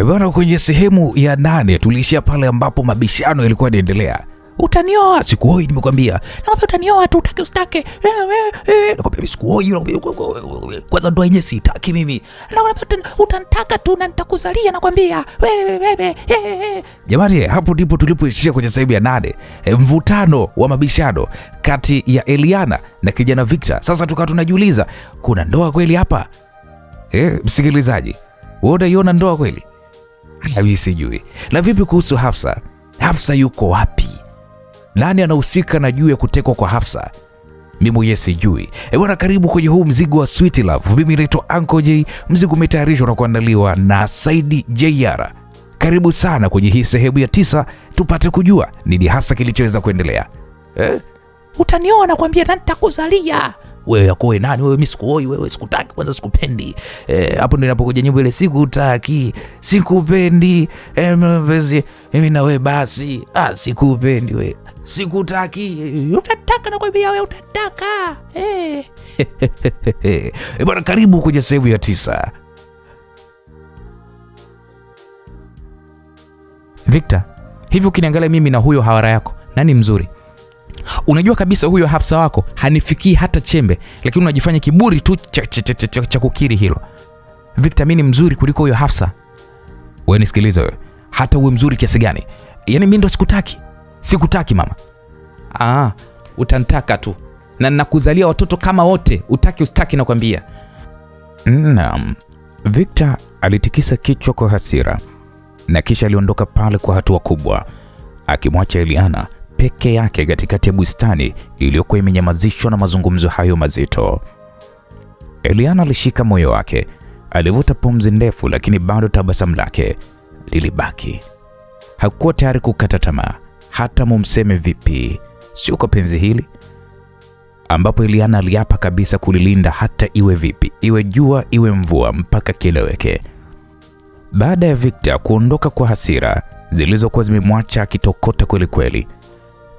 Bwana, kwenye sehemu ya 8 tulishia pale ambapo mabishano yalikuwa yanaendelea. Utanioa? Sikuoi, nimekwambia. Naomba utanioa tu, utake usitake. Nakwambia sikuoi, kwanza ndoa yenyewe sitaki mimi. Naomba utanitaka tu na nitakuzalia, nakwambia. Jamani, hapo ndipo tulipoishia kwenye sehemu ya 8. Mvutano wa mabishano kati ya Eliana na kijana Victor. Sasa tukawa tunajiuliza, kuna ndoa kweli hapa? Msikilizaji, wewe unaiona ndoa kweli? Mimi sijui. Na vipi kuhusu Hafsa? Hafsa yuko wapi? Nani anahusika na juu ya kutekwa kwa Hafsa? Mimi mwenyewe sijui. Bwana, karibu kwenye huu mzigo wa Sweet Love. Mimi naitwa Uncle J. Mzigo umetayarishwa na kuandaliwa na Saidi JR. Karibu sana kwenye hii sehemu ya 9 tupate kujua nini hasa kilichoweza kuendelea. Utanioa nakwambia, na nitakuzalia. Wewe yakoe nani wewe? Mimi sikuoi wewe, sikutaki, kwanza sikupendi. Hapo ndio inapokuja nyimbo ile sikutaki, sikupendi. Mimi na wewe basi. Sikupendi wewe. Sikutaki. Utataka nakwambia wewe, utataka. Bwana, karibu kwenye sehemu ya 9. Victor, hivi ukiniangalia mimi na huyo hawara yako, nani mzuri? Unajua kabisa huyo Hafsa wako hanifikii hata chembe, lakini unajifanya kiburi tu cha kukiri hilo. Victor, mimi ni mzuri kuliko huyo Hafsa. Wewe nisikilize wewe. Hata uwe mzuri kiasi gani, yaani mimi ndo sikutaki. Sikutaki mama. Utanitaka tu. Na ninakuzalia watoto kama wote, utaki usitaki nakwambia. Naam. Victor alitikisa kichwa kwa hasira na kisha aliondoka pale kwa hatua kubwa, akimwacha Eliana peke yake katikati ya bustani iliyokuwa imenyamazishwa na mazungumzo hayo mazito. Eliana alishika moyo wake, alivuta pumzi ndefu, lakini bado tabasamu lake lilibaki. Hakuwa tayari kukata tamaa, hata mumseme vipi. Sio kwa penzi hili ambapo Eliana aliapa kabisa kulilinda, hata iwe vipi, iwe jua iwe mvua, mpaka kileweke. Baada ya Victor kuondoka kwa hasira zilizokuwa zimemwacha akitokota kweli kweli,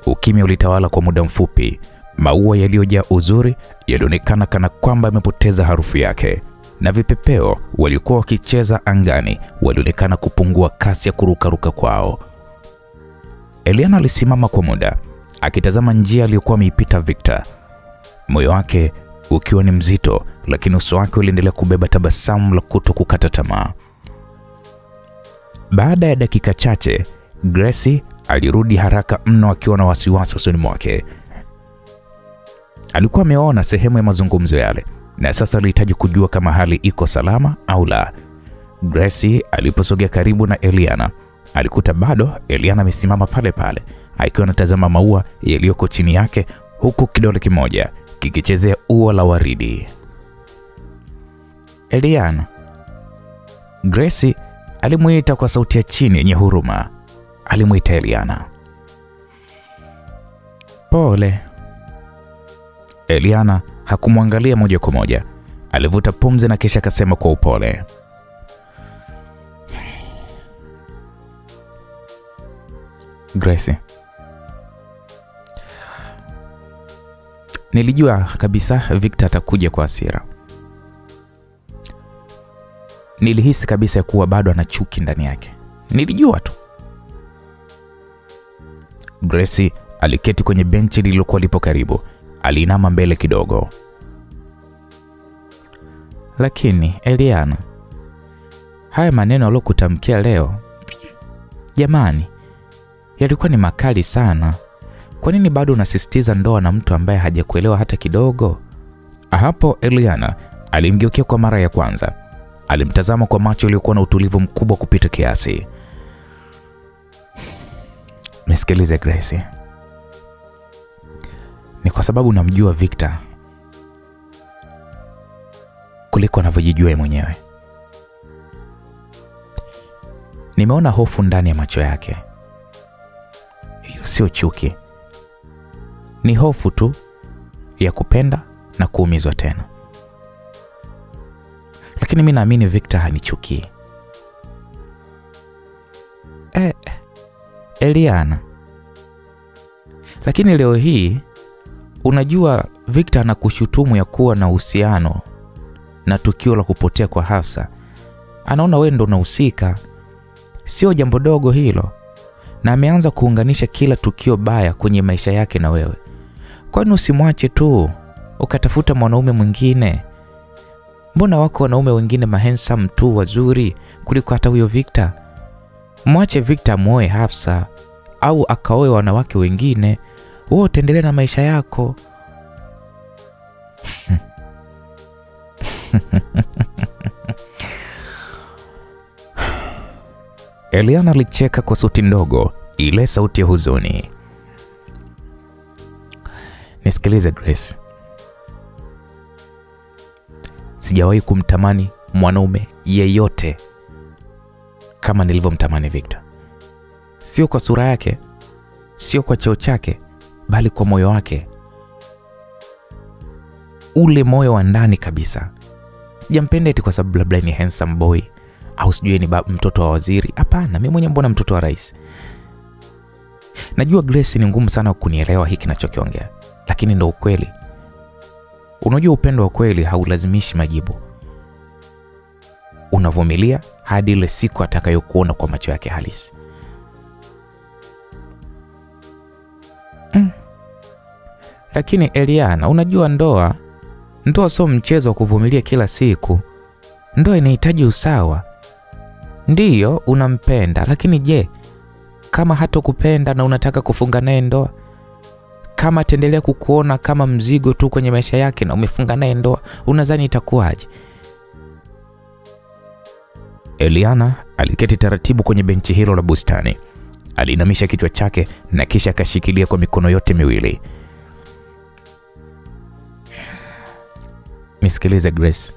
ukimya ulitawala kwa muda mfupi. Maua yaliyojaa uzuri yalionekana kana kwamba yamepoteza harufu yake, na vipepeo walikuwa wakicheza angani walionekana kupungua kasi ya kurukaruka kwao. Eliana alisimama kwa muda akitazama njia aliyokuwa ameipita Victor, moyo wake ukiwa ni mzito, lakini uso wake uliendelea kubeba tabasamu la kutokukata tamaa. Baada ya dakika chache, Gracie alirudi haraka mno akiwa na wasiwasi usoni mwake. Alikuwa ameona sehemu ya mazungumzo yale na sasa alihitaji kujua kama hali iko salama au la. Gracie aliposogea karibu na Eliana, alikuta bado Eliana amesimama pale pale akiwa anatazama maua yaliyoko chini yake, huku kidole kimoja kikichezea ua la waridi. Eliana. Gracie alimuita kwa sauti ya chini yenye huruma. Alimuita Eliana. Pole. Eliana hakumwangalia moja kwa moja. Alivuta pumzi na kisha akasema kwa upole, Gracie, nilijua kabisa Victor atakuja kwa hasira. Nilihisi kabisa kuwa bado ana chuki ndani yake. Nilijua tu. Gracie aliketi kwenye benchi lililokuwa lipo karibu. Aliinama mbele kidogo. Lakini Eliana, haya maneno aliyokutamkia leo, jamani, yalikuwa ni makali sana. Kwa nini bado unasisitiza ndoa na mtu ambaye hajakuelewa hata kidogo? Hapo Eliana alimgeukia kwa mara ya kwanza. Alimtazama kwa macho yaliyokuwa na utulivu mkubwa kupita kiasi. Nisikilize Gracie. Ni kwa sababu namjua Victor kuliko anavyojijua mwenyewe. Nimeona hofu ndani ya macho yake. Hiyo sio chuki. Ni hofu tu ya kupenda na kuumizwa tena. Lakini mimi naamini Victor hanichukii. Eliana. Lakini leo hii unajua Victor anakushutumu ya kuwa na uhusiano na tukio la kupotea kwa Hafsa. Anaona wewe ndo unahusika. Sio jambo dogo hilo. Na ameanza kuunganisha kila tukio baya kwenye maisha yake na wewe. Kwani usimwache tu ukatafuta mwanaume mwingine? Mbona wako wanaume wengine handsome tu wazuri kuliko hata huyo Victor? Mwache Victor muoe Hafsa au akaoe wanawake wengine. Wewe utaendelea na maisha yako. Eliana alicheka kwa sauti ndogo, ile sauti ya huzuni. Nisikilize Grace. Sijawahi kumtamani mwanaume yeyote kama nilivyomtamani Victor. Sio kwa sura yake, sio kwa cheo chake, bali kwa moyo wake. Ule moyo wa ndani kabisa. Sijampenda eti kwa sababu labda ni handsome boy au sijui ni mtoto wa waziri. Hapana, mimi mwenyewe mbona mtoto wa rais. Najua Grace ni ngumu sana kunielewa hiki ninachokiongea, lakini ndio ukweli. Unajua upendo wa kweli haulazimishi majibu. Unavumilia hadi ile siku atakayokuona kwa macho yake halisi. Lakini Eliana, unajua ndoa sio mchezo wa kuvumilia kila siku. Ndoa inahitaji usawa. Ndiyo unampenda, lakini je, kama hatokupenda na unataka kufunga naye ndoa? Kama ataendelea kukuona kama mzigo tu kwenye maisha yake na umefunga naye ndoa, unadhani itakuwaje? Eliana aliketi taratibu kwenye benchi hilo la bustani. Alinamisha kichwa chake na kisha akashikilia kwa mikono yote miwili. Nisikilize Grace.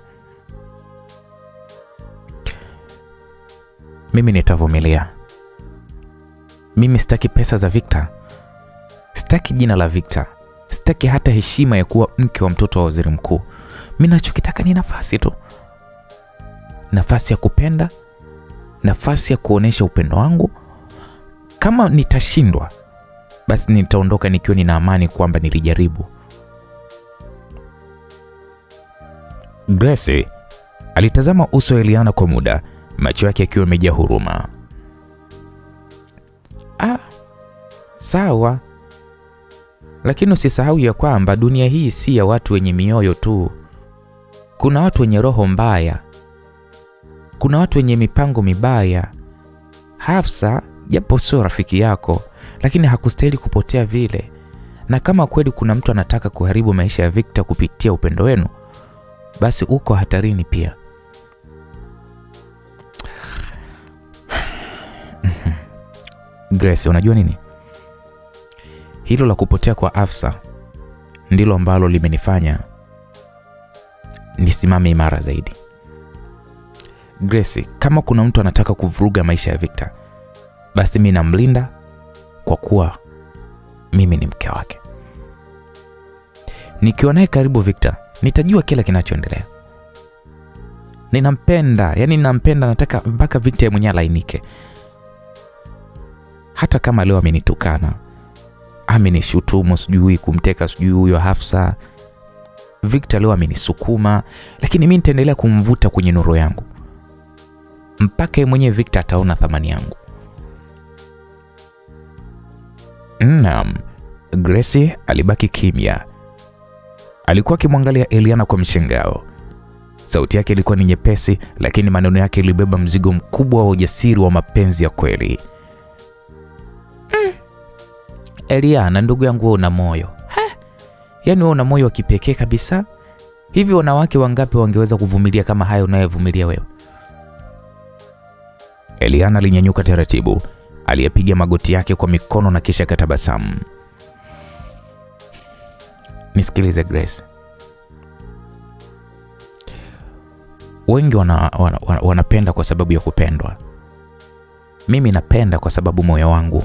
Mimi nitavumilia. Mimi sitaki pesa za Victor. Sitaki jina la Victor. Sitaki hata heshima ya kuwa mke wa mtoto wa waziri mkuu. Mimi nachokitaka ni nafasi tu. Nafasi ya kupenda, nafasi ya kuonesha upendo wangu. Kama nitashindwa, basi nitaondoka nikiwa nina amani kwamba nilijaribu. Grace alitazama uso wa Eliana kwa muda, macho yake yakiwa yamejaa huruma. Sawa. Lakini usisahau ya kwamba dunia hii si ya watu wenye mioyo tu. Kuna watu wenye roho mbaya. Kuna watu wenye mipango mibaya. Hafsa japo sio rafiki yako, lakini hakustahili kupotea vile. Na kama kweli kuna mtu anataka kuharibu maisha ya Victor kupitia upendo wenu, basi uko hatarini pia. Grace, unajua nini? Hilo la kupotea kwa Hafsa ndilo ambalo limenifanya nisimame imara zaidi. Grace, kama kuna mtu anataka kuvuruga maisha ya Victor, basi mimi namlinda kwa kuwa mimi ni mke wake. Nikiwa naye karibu Victor, nitajua kila kinachoendelea. Ninampenda, ninampenda, nataka mpaka Victor mwenyewe alainike. Hata kama leo amenitukana, amenishutumu sijui kumteka sijui huyo Hafsa, Victor leo amenisukuma, lakini mimi nitaendelea kumvuta kwenye nuru yangu mpaka mwenyewe Victor ataona thamani yangu. Naam. Grace alibaki kimya. Alikuwa akimwangalia Eliana kwa mshangao. Sauti yake ilikuwa ni nyepesi, lakini maneno yake yalibeba mzigo mkubwa wa ujasiri wa mapenzi ya kweli. Eliana, ndugu yangu, wewe una moyo. Wewe una moyo wa kipekee kabisa. Hivi wanawake wangapi wangeweza kuvumilia kama hayo unayovumilia wewe? Eliana alinyanyuka taratibu, aliyapiga magoti yake kwa mikono na kisha akatabasamu. Nisikilize Grace. Wengi wanapenda kwa sababu ya kupendwa. Mimi napenda kwa sababu moyo wangu.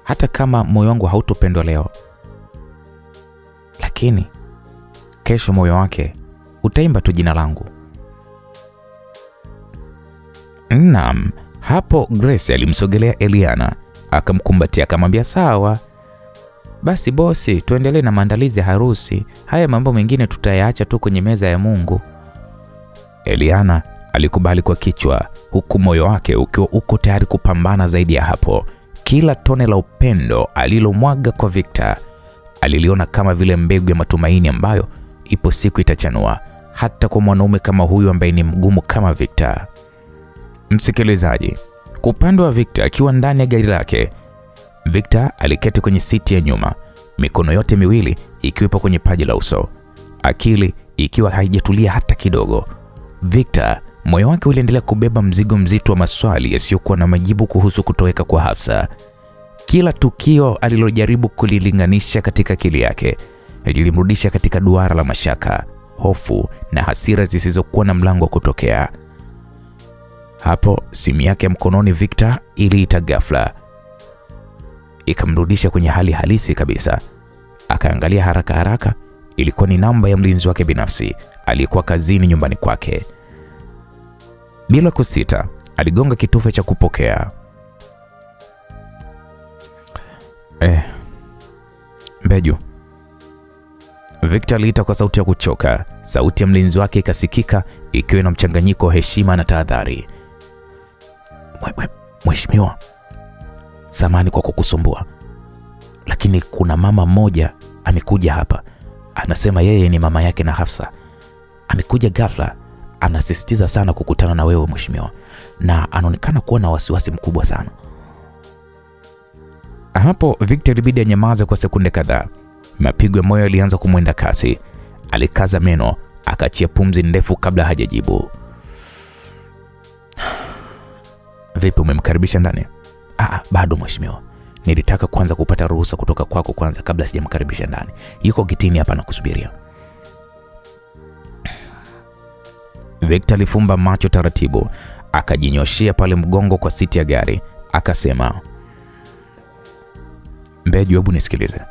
Hata kama moyo wangu hautopendwa leo, lakini kesho moyo wake utaimba tu jina langu. Naam. Hapo Grace alimsogelea Eliana, akamkumbatia, akamwambia sawa. Basi bosi, tuendelee na maandalizi ya harusi. Haya mambo mengine tutayaacha tu kwenye meza ya Mungu. Eliana alikubali kwa kichwa, huku moyo wake ukiwa uko tayari kupambana zaidi ya hapo. Kila tone la upendo alilomwaga kwa Victor aliliona kama vile mbegu ya matumaini ambayo ipo siku itachanua, hata kwa mwanaume kama huyu ambaye ni mgumu kama Victor. Msikilizaji, kwa upande wa Victor akiwa ndani ya gari lake, Victor aliketi kwenye siti ya nyuma, mikono yote miwili ikiwepo kwenye paji la uso, akili ikiwa haijatulia hata kidogo. Victor, moyo wake uliendelea kubeba mzigo mzito wa maswali yasiyokuwa na majibu kuhusu kutoweka kwa Hafsa. Kila tukio alilojaribu kulilinganisha katika akili yake lilimrudisha katika duara la mashaka, hofu na hasira zisizokuwa na mlango wa kutokea. Hapo simu yake ya mkononi Victor iliita ghafla, ikamrudisha kwenye hali halisi kabisa. Akaangalia haraka haraka, ilikuwa ni namba ya mlinzi wake binafsi aliyekuwa kazini nyumbani kwake. Bila kusita, aligonga kitufe cha kupokea. Mbeju. Victor aliita kwa sauti ya kuchoka. Sauti ya mlinzi wake ikasikika ikiwa na mchanganyiko wa heshima na tahadhari. Mheshimiwa, samahani kwa kukusumbua, lakini kuna mama mmoja amekuja hapa. Anasema yeye ni mama yake na Hafsa. Amekuja ghafla, anasisitiza sana kukutana na wewe mheshimiwa, na anaonekana kuwa na wasiwasi mkubwa sana. Hapo Victor ilibidi anyamaze kwa sekunde kadhaa. Mapigo ya moyo yalianza kumwenda kasi. Alikaza meno, akaachia pumzi ndefu kabla hajajibu. Vipi, umemkaribisha ndani? Bado mheshimiwa. Nilitaka kwanza kupata ruhusa kutoka kwako kwanza kabla sijamkaribisha ndani. Yuko kitini hapa na kusubiria. Victor alifumba macho taratibu, akajinyoshia pale mgongo kwa siti ya gari, akasema, Mbeju, hebu nisikilize.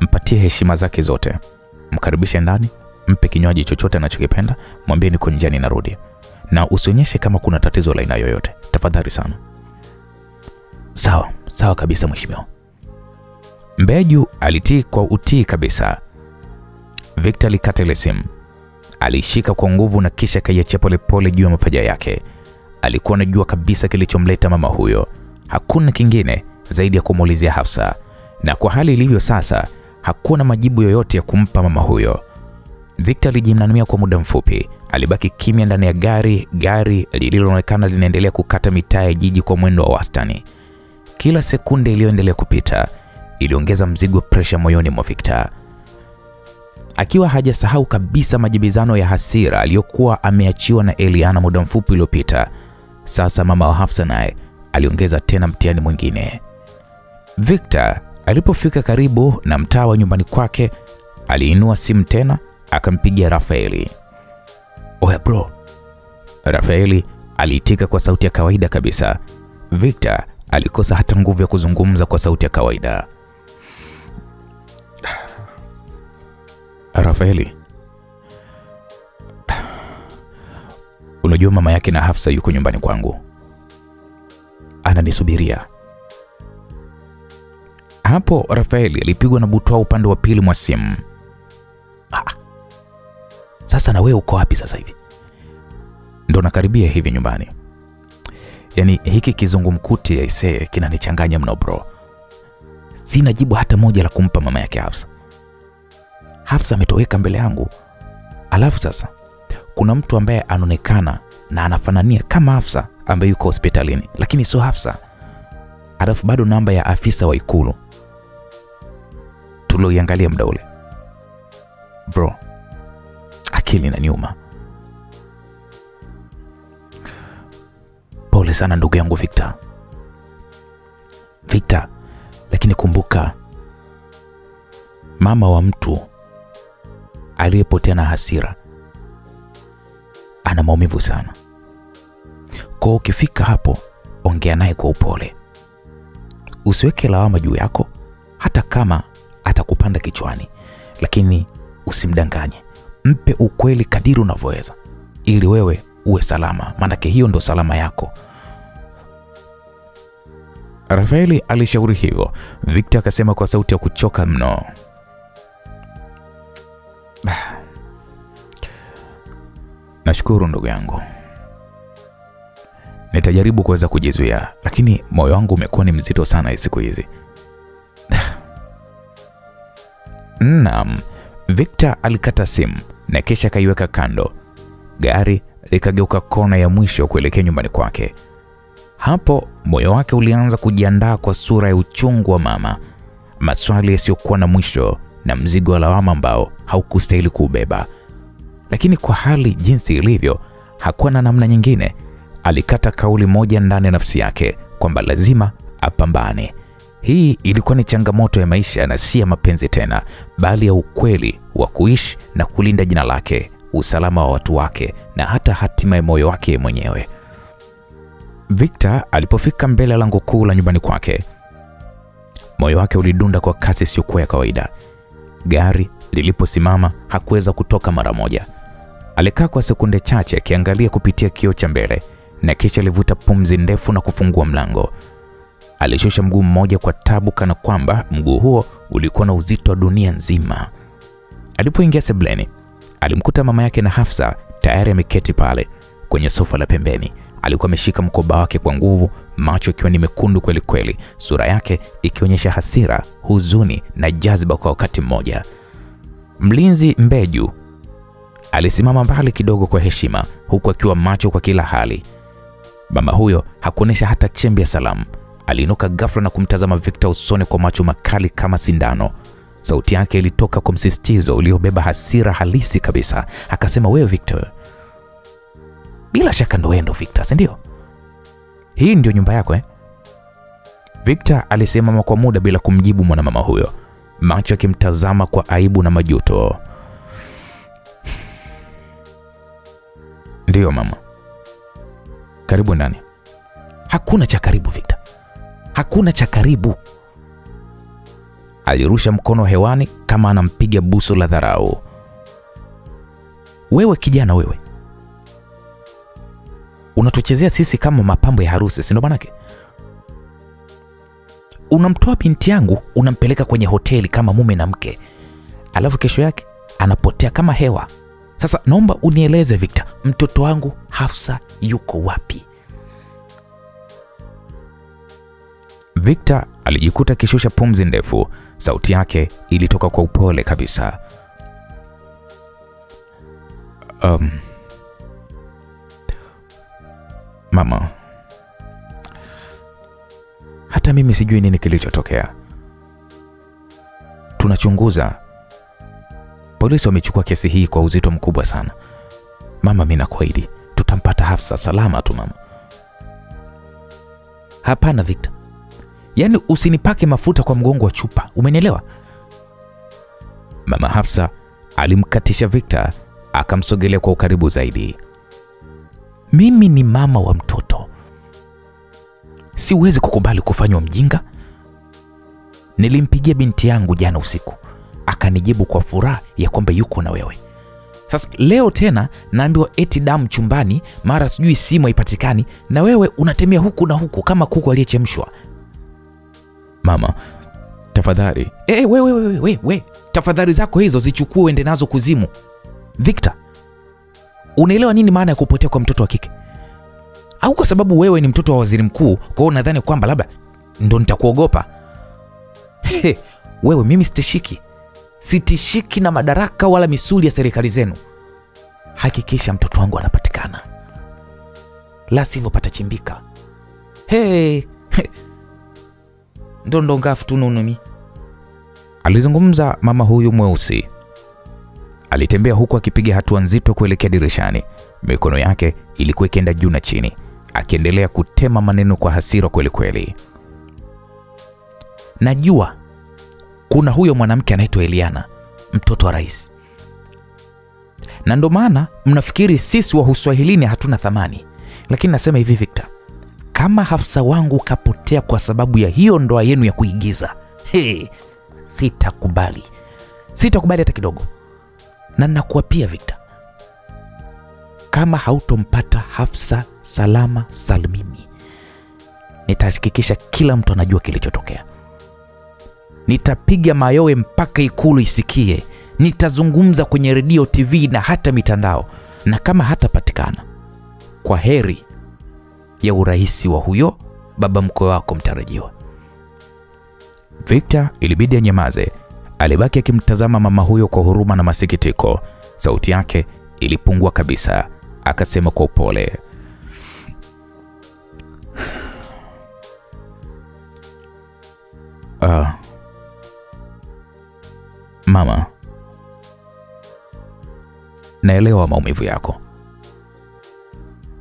Mpatie heshima zake zote. Mkaribishe ndani, mpe kinywaji chochote anachokipenda, mwambie niko njiani narudi. Na usionyeshe kama kuna tatizo la aina yoyote, tafadhali sana. Sawa kabisa mheshimiwa. Mbeju alitii kwa utii kabisa. Victor alikata ile simu. Alishika kwa nguvu na kisha kaiachia polepole juu ya mapaja yake. Alikuwa anajua kabisa kilichomleta mama huyo. Hakuna kingine zaidi ya kumuulizia Hafsa. Na kwa hali ilivyo sasa, hakuna majibu yoyote ya kumpa mama huyo. Victor alijinamia kwa muda mfupi. Alibaki kimya ndani ya gari lililoonekana linaendelea kukata mitaa ya jiji kwa mwendo wa wastani. Kila sekunde iliyoendelea kupita iliongeza mzigo wa pressure moyoni mwa Victor. Akiwa hajasahau kabisa majibizano ya hasira aliyokuwa ameachiwa na Eliana muda mfupi uliopita, sasa mama wa Hafsa naye aliongeza tena mtihani mwingine. Victor alipofika karibu na mtaa wa nyumbani kwake, aliinua simu tena, akampigia Rafaeli. Oya bro. Rafaeli aliitika kwa sauti ya kawaida kabisa. Victor alikosa hata nguvu ya kuzungumza kwa sauti ya kawaida. Rafaeli, unajua mama yake na Hafsa yuko nyumbani kwangu, ananisubiria. Hapo Rafaeli alipigwa na butwaa upande wa pili mwa simu. Sasa na wewe uko wapi sasa hivi? Ndo nakaribia hivi nyumbani. Yaani hiki kizungumkuti aisee kinanichanganya mno bro. Sina jibu hata moja la kumpa mama yake Hafsa. Hafsa ametoweka mbele yangu. Alafu sasa kuna mtu ambaye anaonekana na anafanania kama Hafsa ambaye yuko hospitalini, lakini sio Hafsa. Alafu bado namba ya afisa wa Ikulu tulioiangalia muda ule. Bro, akili na nyuma. Pole sana ndugu yangu Victor, lakini kumbuka mama wa mtu aliyepotea na hasira ana maumivu sana. Kwa ukifika hapo, ongea naye kwa upole. Usiweke lawama juu yako hata kama atakupanda kichwani, lakini usimdanganye. Mpe ukweli kadiri unavyoweza ili wewe uwe salama, maana hiyo ndo salama yako. Rafaeli alishauri hivyo. Victor akasema kwa sauti ya kuchoka mno. Nashukuru ndugu yangu, Nitajaribu kuweza kujizuia, lakini moyo wangu umekuwa ni mzito sana siku hizi. Naam, Victor alikata simu na kisha kaiweka kando. Gari likageuka kona ya mwisho kuelekea nyumbani kwake. Hapo moyo wake ulianza kujiandaa kwa sura ya uchungu wa mama, maswali yasiyokuwa na mwisho na mzigo wa lawama ambao haukustahili kuubeba. Lakini kwa hali jinsi ilivyo, hakuwa na namna nyingine. Alikata kauli moja ndani ya nafsi yake kwamba lazima apambane. Hii ilikuwa ni changamoto ya maisha na si ya mapenzi tena, bali ya ukweli wa kuishi na kulinda jina lake, usalama wa watu wake na hata hatima ya moyo wake mwenyewe. Victor alipofika mbele ya lango kuu la nyumbani kwake, moyo wake ulidunda kwa kasi isiyokuwa ya kawaida. Gari liliposimama hakuweza kutoka mara moja. Alikaa kwa sekunde chache akiangalia kupitia kioo cha mbele na kisha alivuta pumzi ndefu na kufungua mlango. Alishusha mguu mmoja kwa tabu kana kwamba mguu huo ulikuwa na uzito wa dunia nzima. Alipoingia sebuleni, alimkuta mama yake na Hafsa tayari ameketi pale kwenye sofa la pembeni. Alikuwa ameshika mkoba wake kwa nguvu, macho yakiwa ni mekundu kweli kweli, sura yake ikionyesha hasira, huzuni na jazba kwa wakati mmoja. Mlinzi Mbeju alisimama mbali kidogo kwa heshima, huku akiwa macho kwa kila hali. Mama huyo hakuonesha hata chembe ya salamu. Aliinuka ghafla na kumtazama Victor usoni kwa macho makali kama sindano. Sauti yake ilitoka kwa msisitizo uliobeba hasira halisi kabisa. Akasema, wewe Victor, bila shaka ndo wewe Victor, si ndio? Hii ndio nyumba yako eh? Victor alisimama kwa muda bila kumjibu mwanamama huyo, macho yakimtazama kwa aibu na majuto. Ndio mama. Karibu ndani. Hakuna cha karibu Victor. Hakuna cha karibu. Alirusha mkono hewani kama anampiga busu la dharau. Wewe kijana wewe, unatuchezea sisi kama mapambo ya harusi, si ndo manake? Unamtoa binti yangu unampeleka kwenye hoteli kama mume na mke, alafu kesho yake anapotea kama hewa. Sasa naomba unieleze Victor, mtoto wangu Hafsa yuko wapi? Victor alijikuta kishusha pumzi ndefu. Sauti yake ilitoka kwa upole kabisa. Mama, hata mimi sijui nini kilichotokea. Tunachunguza. Polisi wamechukua kesi hii kwa uzito mkubwa sana. Mama, mimi nakuahidi tutampata Hafsa salama tu mama. Hapana Victor. Yaani usinipake mafuta kwa mgongo wa chupa, umenielewa? Mama Hafsa alimkatisha Victor, akamsogelea kwa ukaribu zaidi. Mimi ni mama wa mtoto. Siwezi kukubali kufanywa mjinga. Nilimpigia binti yangu jana usiku, akanijibu kwa furaha ya kwamba yuko na wewe. Sasa leo tena naambiwa eti damu chumbani, mara sijui simu haipatikani, na wewe unatemea huku na huku kama kuku aliyechemshwa. Mama, tafadhali. We. Tafadhali zako hizo zichukue uende nazo kuzimu. Victor, unaelewa nini maana ya kupotea kwa mtoto wa kike? Au kwa sababu wewe ni mtoto wa waziri mkuu, kwa hiyo unadhani kwamba labda ndo nitakuogopa? Wewe, mimi sitishiki na madaraka wala misuli ya serikali zenu. Hakikisha mtoto wangu anapatikana, la sivyo patachimbika. Ndo ngafu tununumi. Alizungumza mama huyu mweusi. Alitembea huku akipiga hatua nzito kuelekea dirishani. Mikono yake ilikuwa ikienda juu na chini, akiendelea kutema maneno kwa hasira kweli kweli. Najua kuna huyo mwanamke anaitwa Eliana, mtoto wa rais. Na ndo maana mnafikiri sisi wa Uswahilini hatuna thamani. Lakini nasema hivi Victor, kama Hafsa wangu kapotea kwa sababu ya hiyo ndoa yenu ya kuigiza, sitakubali. Sitakubali hata kidogo. Na nakuapia Victor, kama hautompata Hafsa salama salmini, nitahakikisha kila mtu anajua kilichotokea. Nitapiga mayowe mpaka Ikulu isikie. Nitazungumza kwenye redio, TV na hata mitandao. Na kama hatapatikana, kwa heri. ya urais wa huyo baba mkwe wako mtarajiwa. Victor ilibidi anyamaze. Alibaki akimtazama mama huyo kwa huruma na masikitiko. Sauti yake ilipungua kabisa. Akasema kwa upole, mama, naelewa maumivu yako.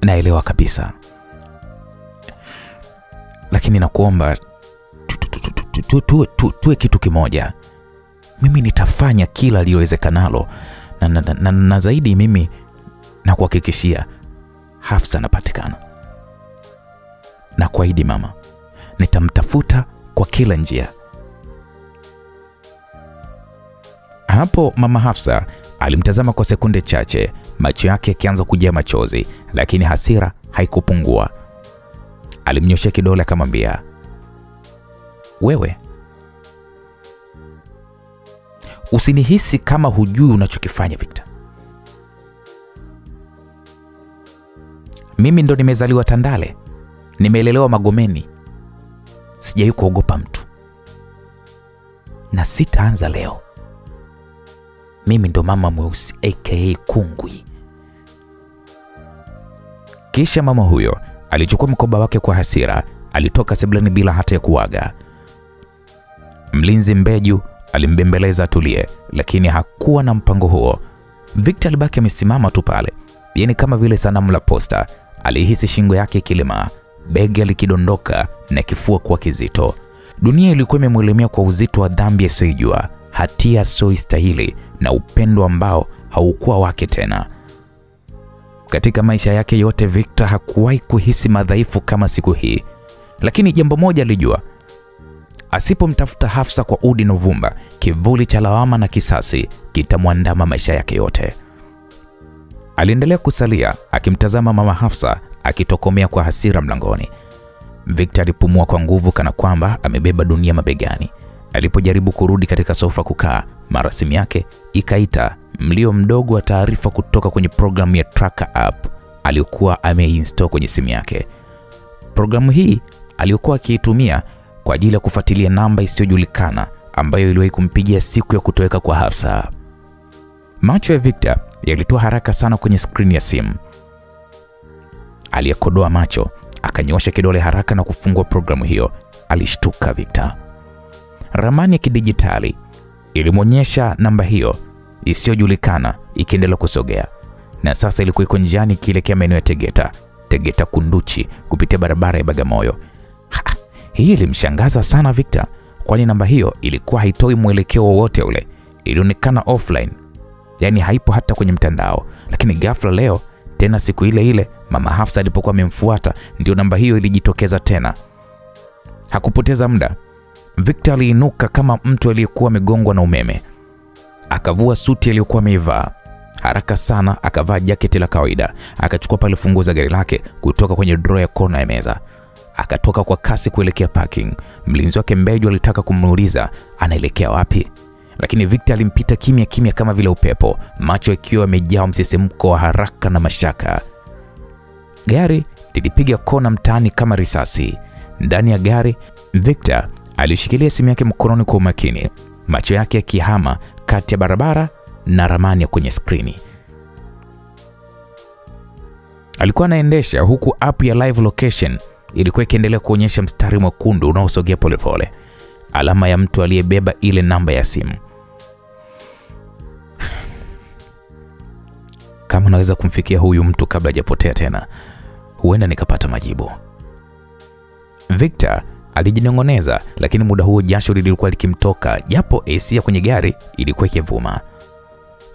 Naelewa kabisa. Lakini nakuomba tuwe kitu kimoja. Mimi nitafanya kila liwezekanalo na zaidi mimi nakuhakikishia Hafsa anapatikana. Na kuahidi mama, nitamtafuta kwa kila njia. Hapo mama Hafsa alimtazama kwa sekunde chache, macho yake yakianza kujaa machozi, lakini hasira haikupungua. Alimnyoshia kidole akamwambia, wewe usinihisi kama hujui unachokifanya Victor. Mimi ndo nimezaliwa Tandale, nimeelelewa Magomeni. Sijai kuogopa mtu na sitaanza leo. Mimi ndo mama mweusi aka Kungwi. Kisha mama huyo alichukua mkoba wake kwa hasira, alitoka sebuleni bila hata ya kuaga. Mlinzi Mbeju alimbembeleza atulie, lakini hakuwa na mpango huo. Victor alibaki amesimama tu pale, yani kama vile sanamu la posta. Alihisi shingo yake ikilema, bega likidondoka na kifua kuwa kizito. Dunia ilikuwa imemwelemea kwa uzito wa dhambi asiyojua, hatia asiyostahili na upendo ambao haukuwa wake tena. Katika maisha yake yote Victor hakuwahi kuhisi madhaifu kama siku hii. Lakini jambo moja alijua, asipomtafuta Hafsa kwa udi na uvumba, kivuli cha lawama na kisasi kitamwandama maisha yake yote. Aliendelea kusalia akimtazama mama Hafsa akitokomea kwa hasira mlangoni. Victor alipumua kwa nguvu kana kwamba amebeba dunia mabegani. Alipojaribu kurudi katika sofa kukaa, mara simu yake ikaita, mlio mdogo wa taarifa kutoka kwenye programu ya Tracker app aliyokuwa ameinstall kwenye simu yake. Programu hii aliyokuwa akiitumia kwa ajili ya kufuatilia namba isiyojulikana ambayo iliwahi kumpigia siku ya kutoweka kwa Hafsa. Macho ya Victor yalitoa haraka sana kwenye skrini ya simu. Aliyakodoa macho, akanyosha kidole haraka na kufungua programu hiyo. Alishtuka Victor. Ramani ya kidijitali ilimwonyesha namba hiyo isiyojulikana ikiendelea kusogea, na sasa ilikuwa iko njiani ikielekea maeneo ya Tegeta Kunduchi kupitia barabara ya Bagamoyo. Hii ilimshangaza sana Victor, kwani namba hiyo ilikuwa haitoi mwelekeo wowote ule. Ilionekana offline, yani haipo hata kwenye mtandao. Lakini ghafla leo, tena siku ile ile mama Hafsa alipokuwa amemfuata, ndio namba hiyo ilijitokeza tena. Hakupoteza muda, Victor aliinuka kama mtu aliyekuwa amegongwa na umeme. Akavua suti aliyokuwa ameivaa. Haraka sana akavaa jaketi la kawaida, akachukua pale funguo za gari lake kutoka kwenye drawer ya kona ya meza. Akatoka kwa kasi kuelekea parking. Mlinzi wake Mbeju alitaka kumuuliza anaelekea wapi, lakini Victor alimpita kimya kimya kama vile upepo, macho yakiwa yamejaa msisimko wa haraka na mashaka. Gari lilipiga kona mtaani kama risasi. Ndani ya gari, Victor alishikilia simu yake mkononi kwa umakini, macho yake yakihama kati ya barabara na ramani ya kwenye skrini. Alikuwa anaendesha huku app ya live location ilikuwa ikiendelea kuonyesha mstari mwekundu unaosogea polepole, alama ya mtu aliyebeba ile namba ya simu. Kama naweza kumfikia huyu mtu kabla hajapotea tena, huenda nikapata majibu, Victor alijinong'oneza. Lakini muda huo jasho lilikuwa likimtoka, japo AC ya kwenye gari ilikuwa ikivuma.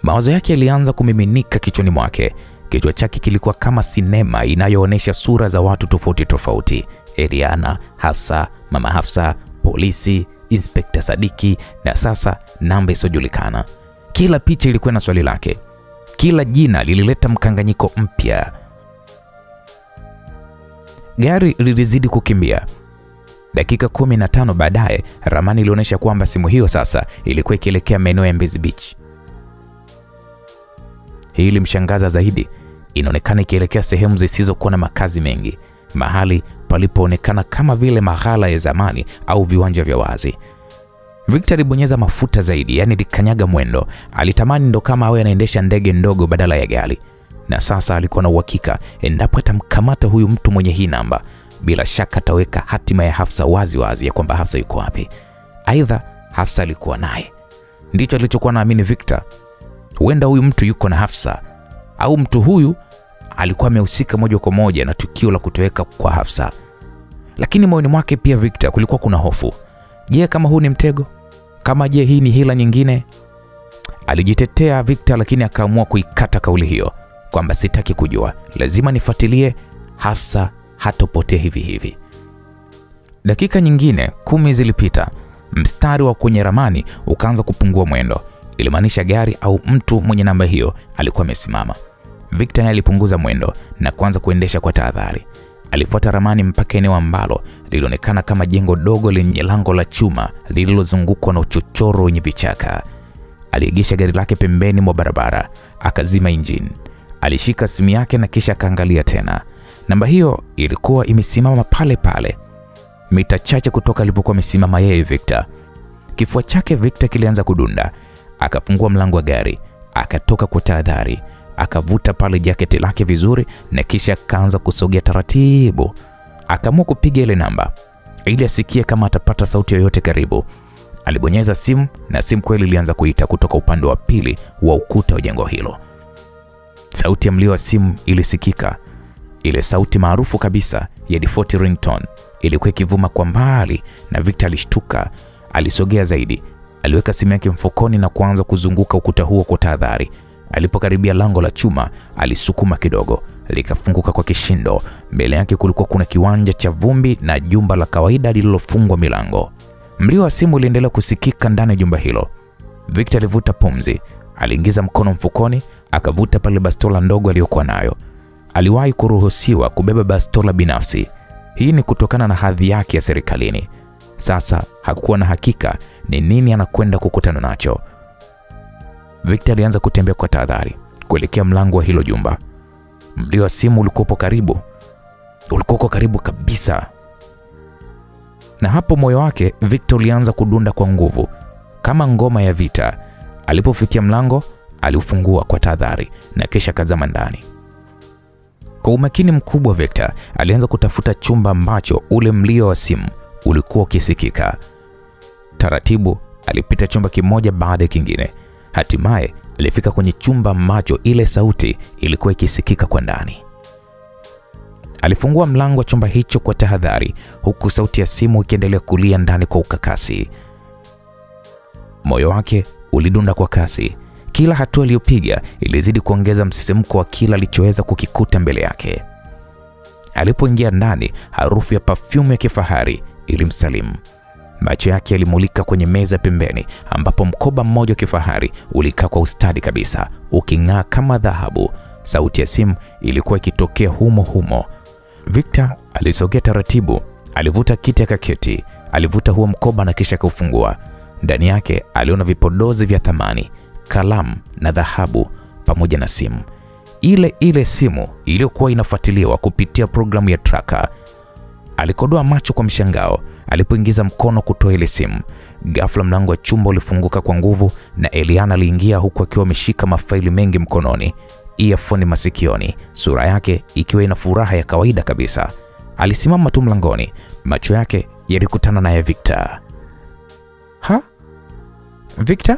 Mawazo yake yalianza kumiminika kichwani mwake. Kichwa chake kilikuwa kama sinema inayoonesha sura za watu tofauti tofauti: Eliana, Hafsa, mama Hafsa, polisi, Inspekta Sadiki, na sasa namba isiyojulikana. Kila picha ilikuwa na swali lake. Kila jina lilileta mkanganyiko mpya. Gari lilizidi kukimbia. Dakika 15 baadaye, ramani ilionyesha kwamba simu hiyo sasa ilikuwa ikielekea maeneo ya Mbezi Beach. Hii ilimshangaza zaidi. Inaonekana ikielekea sehemu zisizokuwa na makazi mengi. mahali palipoonekana kama vile maghala ya zamani au viwanja vya wazi. Victor alibonyeza mafuta zaidi, yani alikanyaga mwendo. Alitamani ndo kama awe anaendesha ndege ndogo badala ya gari. Na sasa alikuwa na uhakika endapo atamkamata huyu mtu mwenye hii namba, bila shaka ataweka hatima ya Hafsa wazi wazi ya kwamba Hafsa yuko wapi. Aidha Hafsa alikuwa naye. Ndicho alichokuwa naamini Victor. Huenda huyu mtu yuko na Hafsa, au mtu huyu alikuwa amehusika moja kwa moja na tukio la kutoweka kwa Hafsa. Lakini moyoni mwake pia Victor kulikuwa kuna hofu. Je, kama huu ni mtego? Kama je hii ni hila nyingine? Alijitetea Victor, lakini akaamua kuikata kauli hiyo kwamba sitaki kujua, lazima nifuatilie, Hafsa hatopotea hivi hivi. Dakika nyingine 10 zilipita. Mstari wa kwenye ramani ukaanza kupungua mwendo. Ilimaanisha gari au mtu mwenye namba hiyo alikuwa amesimama. Victor alipunguza mwendo na kuanza kuendesha kwa tahadhari. Alifuata ramani mpaka eneo ambalo lilionekana kama jengo dogo lenye lango la chuma lililozungukwa na uchochoro wenye vichaka. Aliegesha gari lake pembeni mwa barabara, akazima injini. Alishika simu yake na kisha akaangalia tena. Namba hiyo ilikuwa imesimama pale pale, mita chache kutoka alipokuwa amesimama yeye Victor. Kifua chake Victor kilianza kudunda. Akafungua mlango wa gari, akatoka kwa tahadhari, akavuta pale jaketi lake vizuri na kisha akaanza kusogea taratibu. Akaamua kupiga ile namba ili asikie kama atapata sauti yoyote karibu. Alibonyeza simu na simu kweli ilianza kuita kutoka upande wa pili wa ukuta wa jengo hilo. Sauti ya mlio wa simu ilisikika. Ile sauti maarufu kabisa ya default ringtone ilikuwa ikivuma kwa mbali na Victor alishtuka. Alisogea zaidi. Aliweka simu yake mfukoni na kuanza kuzunguka ukuta huo kwa tahadhari. Alipokaribia lango la chuma, alisukuma kidogo, likafunguka kwa kishindo. Mbele yake kulikuwa kuna kiwanja cha vumbi na jumba la kawaida lililofungwa milango. Mlio wa simu uliendelea kusikika ndani ya jumba hilo. Victor alivuta pumzi, aliingiza mkono mfukoni, akavuta pale bastola ndogo aliyokuwa nayo. Aliwahi kuruhusiwa kubeba bastola binafsi. Hii ni kutokana na hadhi yake ya serikalini. Sasa hakuwa na hakika ni nini anakwenda kukutana nacho. Victor alianza kutembea kwa tahadhari kuelekea mlango wa hilo jumba. Mlio wa simu ulikuwa karibu. Ulikuwa karibu kabisa. Na hapo moyo wake Victor ulianza kudunda kwa nguvu kama ngoma ya vita. Alipofikia mlango, aliufungua kwa tahadhari na kisha kazama ndani. Kwa umakini mkubwa Victor alianza kutafuta chumba ambacho ule mlio wa simu ulikuwa ukisikika. Taratibu alipita chumba kimoja baada ya kingine. Hatimaye alifika kwenye chumba ambacho ile sauti ilikuwa ikisikika kwa ndani. Alifungua mlango wa chumba hicho kwa tahadhari, huku sauti ya simu ikiendelea kulia ndani kwa ukakasi. Moyo wake ulidunda kwa kasi. Kila hatua aliyopiga ilizidi kuongeza msisimko wa kila alichoweza kukikuta mbele yake. Alipoingia ndani, harufu ya perfume ya kifahari ilimsalimu. Macho yake yalimulika kwenye meza pembeni ambapo mkoba mmoja wa kifahari ulikaa kwa ustadi kabisa, uking'aa kama dhahabu. Sauti ya simu ilikuwa ikitokea humo humo. Victor alisogea taratibu, alivuta kiti akaketi, alivuta huo mkoba na kisha kaufungua. Ndani yake aliona vipodozi vya thamani, kalamu na dhahabu pamoja na simu. Ile simu iliyokuwa inafuatiliwa kupitia programu ya tracker. Alikodoa macho kwa mshangao alipoingiza mkono kutoa ile simu. Ghafla mlango wa chumba ulifunguka kwa nguvu na Eliana aliingia huku akiwa ameshika mafaili mengi mkononi, earphone masikioni, sura yake ikiwa ina furaha ya kawaida kabisa. Alisimama tu mlangoni, macho yake yalikutana na ya Victor. "Ha? Victor?"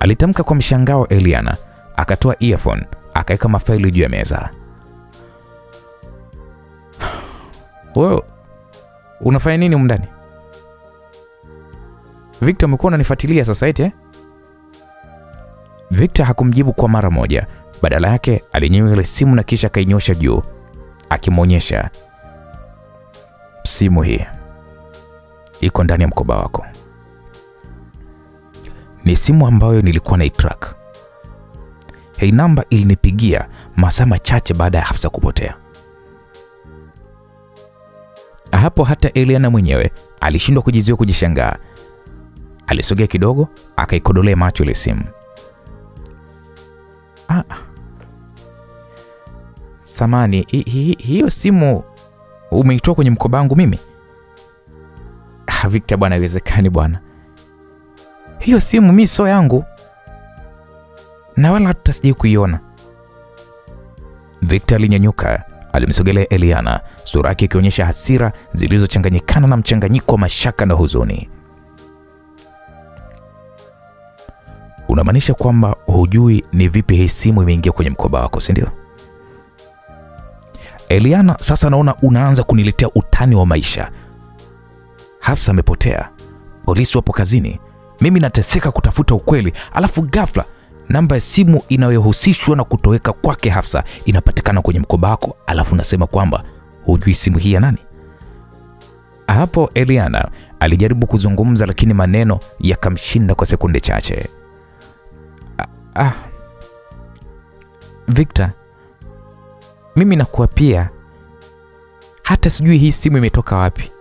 alitamka kwa mshangao Eliana. Akatoa earphone, akaweka mafaili juu ya meza. "Wewe unafanya nini huko ndani?" "Victor, umekuwa unanifuatilia sasa eti?" Victor hakumjibu kwa mara moja. Badala yake alinyanyua ile simu na kisha kainyosha juu, akimwonyesha, "Simu hii iko ndani ya mkoba wako. Ni simu ambayo nilikuwa naitrack. Hii namba ilinipigia masaa machache baada ya Hafsa kupotea." Hapo hata Eliana mwenyewe alishindwa kujizuia kujishangaa. Alisogea kidogo, akaikodolea macho ile simu. samani, hiyo simu umeitoa kwenye mkoba wangu mimi? Victor bwana, haiwezekani bwana. Hiyo simu mimi sio yangu. Na wala hata sijui kuiona. Victor alinyanyuka, alimsogelea Eliana, sura yake ikionyesha hasira zilizochanganyikana na mchanganyiko wa mashaka na huzuni. Unamaanisha kwamba hujui ni vipi hii simu imeingia kwenye mkoba wako, si ndio? Eliana, sasa naona unaanza kuniletea utani wa maisha. Hafsa amepotea. Polisi wapo kazini. Mimi nateseka kutafuta ukweli, alafu ghafla namba ya simu inayohusishwa na kutoweka kwake Hafsa inapatikana kwenye mkoba wako, alafu nasema kwamba hujui simu hii ya nani? Hapo Eliana alijaribu kuzungumza, lakini maneno yakamshinda kwa sekunde chache. Victor, mimi nakuapia hata sijui hii simu imetoka wapi.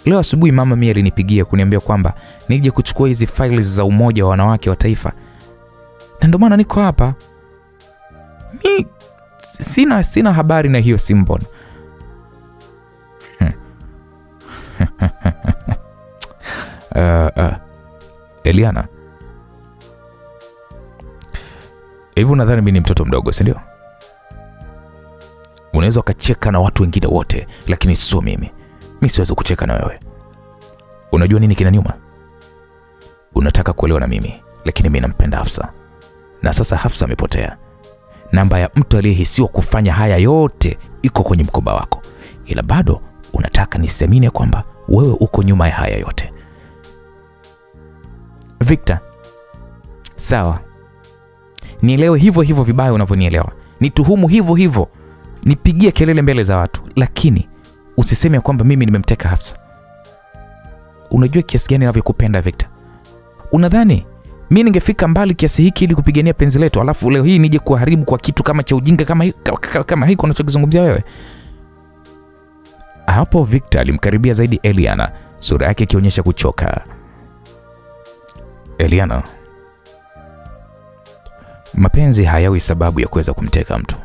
Leo asubuhi mama mimi alinipigia kuniambia kwamba nije kuchukua hizi files za Umoja wa Wanawake wa Taifa. Na ndio maana niko hapa. Mimi sina habari na hiyo simu bwana. Eliana, hivi unadhani mimi ni mtoto mdogo, si ndio? Unaweza ukacheka na watu wengine wote, lakini sio mimi. Mimi siwezi kucheka na wewe. Unajua nini kinaniuma? Unataka kuolewa na mimi, lakini mimi nampenda Hafsa. Na sasa Hafsa amepotea. Namba ya mtu aliyehisiwa kufanya haya yote iko kwenye mkoba wako. Ila bado unataka nisiamini kwamba wewe uko nyuma ya haya yote. Victor, sawa. Nielewe hivyo hivyo vibaya unavyonielewa. Nituhumu hivyo hivyo. Nipigie kelele mbele za watu, lakini usiseme kwamba mimi nimemteka Hafsa. Unajua kiasi gani ninavyokupenda Victor? Unadhani mimi ningefika mbali kiasi hiki ili kupigania penzi letu, alafu leo hii nije kuharibu kwa kitu kama cha ujinga kama hiki unachokizungumzia wewe? Hapo Victor alimkaribia zaidi Eliana, sura yake ikionyesha kuchoka. Eliana, mapenzi hayawi sababu ya kuweza kumteka mtu.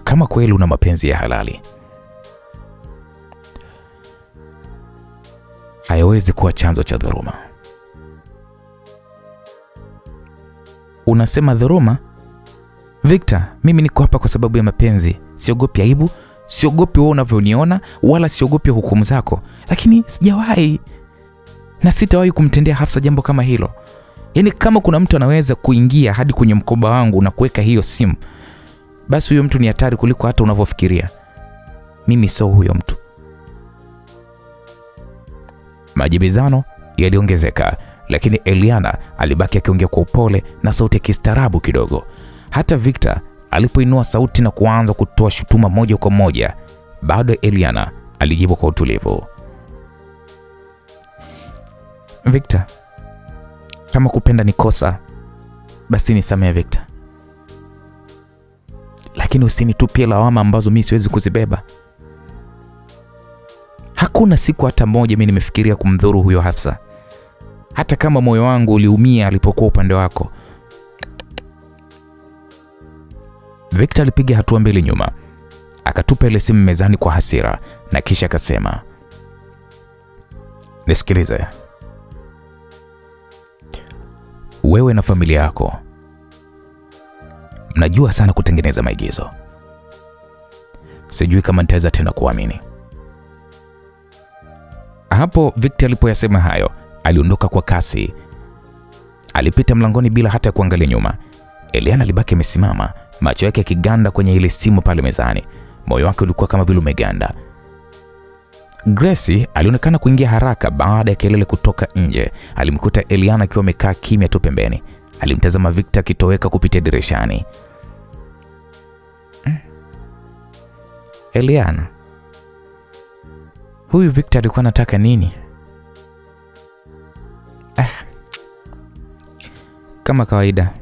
Kama kweli una mapenzi ya halali, hayawezi kuwa chanzo cha dhuluma. Unasema dhuluma? Victor, mimi niko hapa kwa sababu ya mapenzi. Siogopi aibu, siogopi wewe unavyoniona, wala siogopi hukumu zako. Lakini sijawahi na sitawahi kumtendea Hafsa jambo kama hilo. Yaani kama kuna mtu anaweza kuingia hadi kwenye mkoba wangu na kuweka hiyo simu, basi huyo mtu ni hatari kuliko hata unavyofikiria. Mimi sio huyo mtu. Majibizano yaliongezeka, lakini Eliana alibaki akiongea kwa upole na sauti ya kistaarabu kidogo. Hata Victor alipoinua sauti na kuanza kutoa shutuma moja kwa moja, bado Eliana alijibu kwa utulivu. Victor, kama kupenda ni kosa, basi nisamehe Victor. Lakini usinitupie lawama ambazo mimi siwezi kuzibeba. Hakuna siku hata moja mimi nimefikiria kumdhuru huyo Hafsa. Hata kama moyo wangu uliumia alipokuwa upande wako. Victor alipiga hatua mbele nyuma, akatupa ile simu mezani kwa hasira na kisha akasema, nisikilize. Wewe na familia yako mnajua sana kutengeneza maigizo. Sijui kama nitaweza tena kuamini. Hapo Victor alipoyasema hayo, aliondoka kwa kasi. Alipita mlangoni bila hata kuangalia nyuma. Eliana alibaki amesimama, macho yake yakiganda kwenye ile simu pale mezani. Moyo wake ulikuwa kama vile umeganda. Gracie alionekana kuingia haraka baada ya kelele kutoka nje. Alimkuta Eliana akiwa amekaa kimya tu pembeni. Alimtazama Victor akitoweka kupitia dirishani. Eliana, huyu Victor alikuwa anataka nini? Kama kawaida,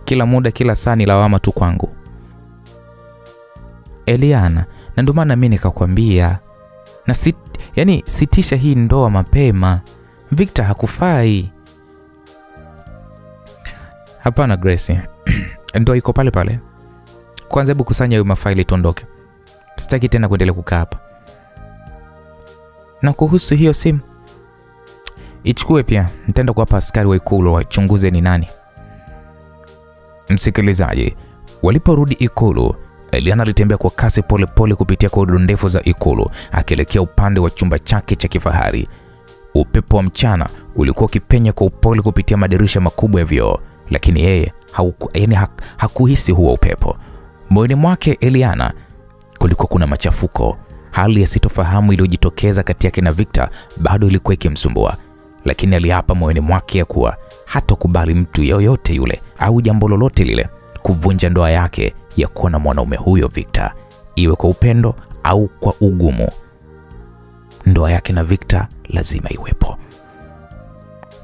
kila muda kila saa ni lawama tu kwangu Eliana, na ndio maana mimi nikakwambia na sitisha hii ndoa mapema. Victor hakufai. Hapana Gracie, Ndoa iko pale pale. Kwanza hebu kusanya hayo mafaili tuondoke. Sitaki tena kuendelea kukaa hapa. Na kuhusu hiyo simu, ichukue pia. Nitaenda kuwapa askari wa Ikulu wachunguze ni nani. Msikilizaji, waliporudi Ikulu, Eliana alitembea kwa kasi pole kupitia korido ndefu za Ikulu akielekea upande wa chumba chake cha kifahari. Upepo wa mchana ulikuwa ukipenya kwa upole kupitia madirisha makubwa ya vioo, lakini yeye hakuhisi huo upepo. Moyoni mwake Eliana kulikuwa kuna machafuko. Hali ya sitofahamu iliyojitokeza kati yake na Victor bado ilikuwa ikimsumbua, lakini aliapa moyoni mwake ya kuwa hatokubali mtu yoyote yule au jambo lolote lile kuvunja ndoa yake ya kuwa na mwanaume huyo Victor, iwe kwa upendo au kwa ugumu. Ndoa yake na Victor lazima iwepo.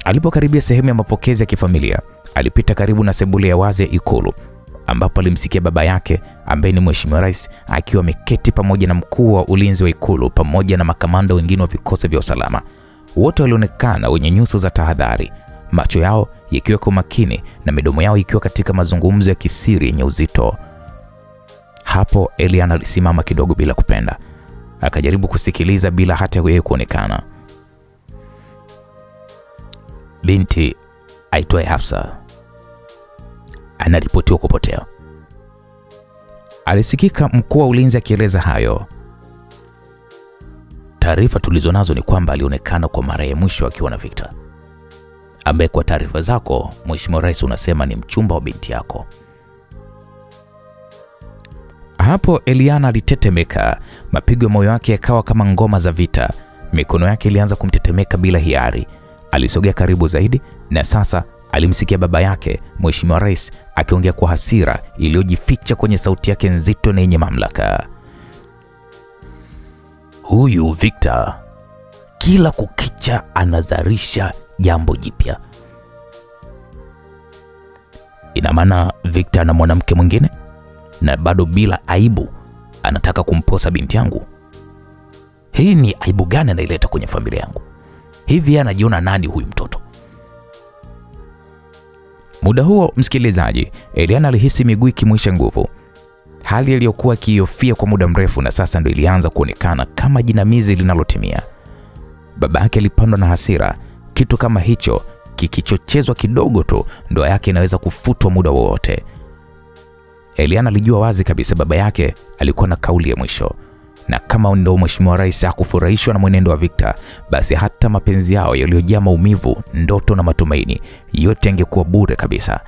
Alipokaribia sehemu ya mapokezi ya kifamilia, alipita karibu na sebule ya wazi ya Ikulu ambapo alimsikia baba yake ambaye ni Mheshimiwa Rais akiwa ameketi pamoja na mkuu wa ulinzi wa Ikulu pamoja na makamanda wengine wa vikosi vya usalama. Wote walionekana wenye nyuso za tahadhari, macho yao yakiwa kwa makini na midomo yao ikiwa katika mazungumzo ya kisiri yenye uzito. Hapo Eliana alisimama kidogo bila kupenda. Akajaribu kusikiliza bila hata yeye kuonekana. Binti aitwaye Hafsa anaripotiwa kupotea. Alisikika mkuu wa ulinzi akieleza hayo. Taarifa tulizonazo ni kwamba alionekana kwa mara ya mwisho akiwa na Victor, ambaye kwa taarifa zako Mheshimiwa Rais unasema ni mchumba wa binti yako. Hapo Eliana alitetemeka, mapigo ya moyo wake yakawa kama ngoma za vita. Mikono yake ilianza kumtetemeka bila hiari. Alisogea karibu zaidi na sasa alimsikia baba yake Mheshimiwa Rais akiongea kwa hasira iliyojificha kwenye sauti yake nzito na yenye mamlaka. Huyu Victor kila kukicha anazalisha jambo jipya. Ina maana Victor na mwanamke mwingine na bado bila aibu anataka kumposa binti yangu. Hii ni aibu gani anaileta kwenye familia yangu? Hivi anajiona nani huyu mtoto? Muda huo msikilizaji, Eliana alihisi miguu ikimwisha nguvu. Hali iliyokuwa akihofia kwa muda mrefu na sasa ndio ilianza kuonekana kama jinamizi linalotimia. Baba yake alipandwa na hasira. Kitu kama hicho kikichochezwa kidogo tu, ndoa yake inaweza kufutwa muda wowote. Eliana alijua wazi kabisa baba yake alikuwa na kauli ya mwisho, na kama ndio Mheshimiwa Rais hakufurahishwa na mwenendo wa Victor, basi hata mapenzi yao yaliyojaa maumivu, ndoto na matumaini yote yangekuwa bure kabisa.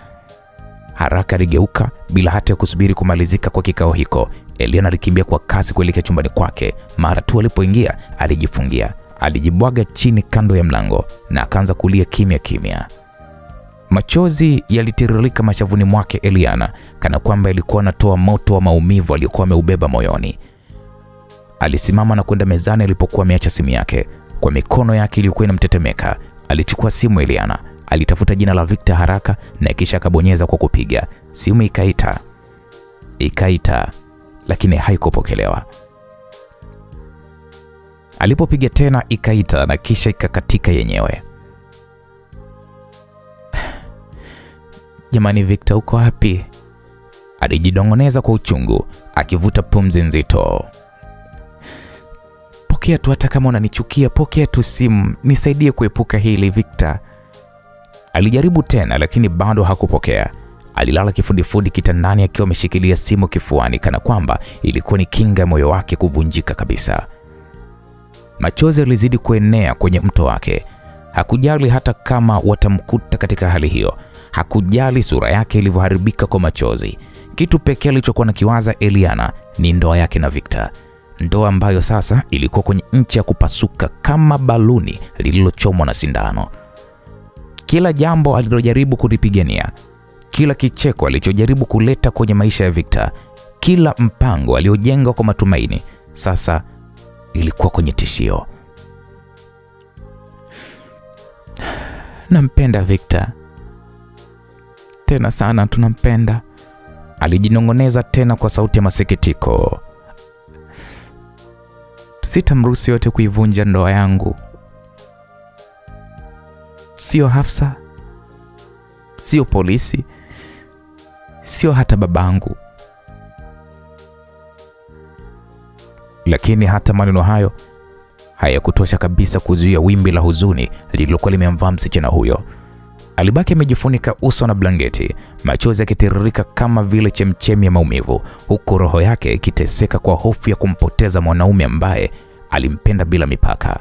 Haraka aligeuka bila hata kusubiri kumalizika kwa kikao hiko. Eliana alikimbia kwa kasi kuelekea chumbani kwake. Mara tu alipoingia alijifungia, alijibwaga chini kando ya mlango na akaanza kulia kimya kimya. Machozi yalitiririka mashavuni mwake Eliana kana kwamba ilikuwa anatoa moto wa maumivu aliyokuwa ameubeba moyoni. Alisimama na kwenda mezani alipokuwa ameacha simu yake. Kwa mikono yake iliyokuwa inamtetemeka, alichukua simu Eliana, alitafuta jina la Victor haraka na kisha akabonyeza kwa kupiga. Simu ikaita, lakini haikupokelewa. Alipopiga tena ikaita na kisha ikakatika yenyewe. Jamani, Victor uko wapi? Alijidongoneza kwa uchungu, akivuta pumzi nzito. Pokea tu, hata kama unanichukia, pokea tu simu, nisaidie kuepuka hili Victor. Alijaribu tena lakini bado hakupokea. Alilala kifudifudi kitandani akiwa ameshikilia simu kifuani kana kwamba ilikuwa ni kinga ya moyo wake kuvunjika kabisa. Machozi yalizidi kuenea kwenye mto wake. Hakujali hata kama watamkuta katika hali hiyo. Hakujali sura yake ilivyoharibika kwa machozi. Kitu pekee alichokuwa nakiwaza Eliana ni ndoa yake na Victor. Ndoa ambayo sasa ilikuwa kwenye nchi ya kupasuka kama baluni lililochomwa na sindano. Kila jambo alilojaribu kulipigania, kila kicheko alichojaribu kuleta kwenye maisha ya Victor, kila mpango aliojenga kwa matumaini, sasa ilikuwa kwenye tishio. Nampenda Victor. Tena sana tunampenda. Alijinongoneza tena kwa sauti ya masikitiko. Sitamruhusu yote kuivunja ndoa yangu. Sio Hafsa, sio polisi, sio hata babangu. Lakini hata maneno hayo hayakutosha kabisa kuzuia wimbi la huzuni lililokuwa limemvaa msichana huyo. Alibaki amejifunika uso na blanketi, machozi yakitiririka kama vile chemchemi ya maumivu, huku roho yake ikiteseka kwa hofu ya kumpoteza mwanaume ambaye alimpenda bila mipaka.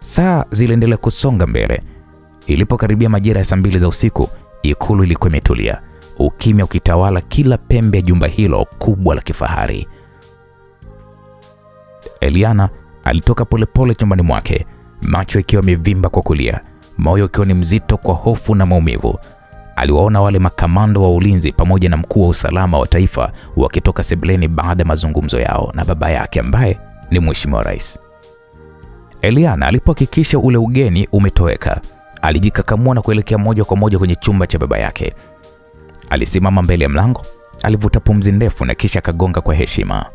Saa ziliendelea kusonga mbele. Ilipokaribia majira ya saa 2 za usiku, ikulu ilikuwa imetulia, ukimya ukitawala kila pembe ya jumba hilo kubwa la kifahari. Eliana alitoka polepole chumbani mwake, macho ikiwa yamevimba kwa kulia, moyo ukiwa ni mzito kwa hofu na maumivu. Aliwaona wale makamando wa ulinzi pamoja na mkuu wa usalama wa taifa wakitoka sebuleni baada ya mazungumzo yao na baba yake ambaye ni Mheshimiwa Rais. Eliana alipohakikisha ule ugeni umetoweka, alijikakamua na kuelekea moja kwa moja kwenye chumba cha baba yake. Alisimama mbele ya mlango, alivuta pumzi ndefu na kisha akagonga kwa heshima.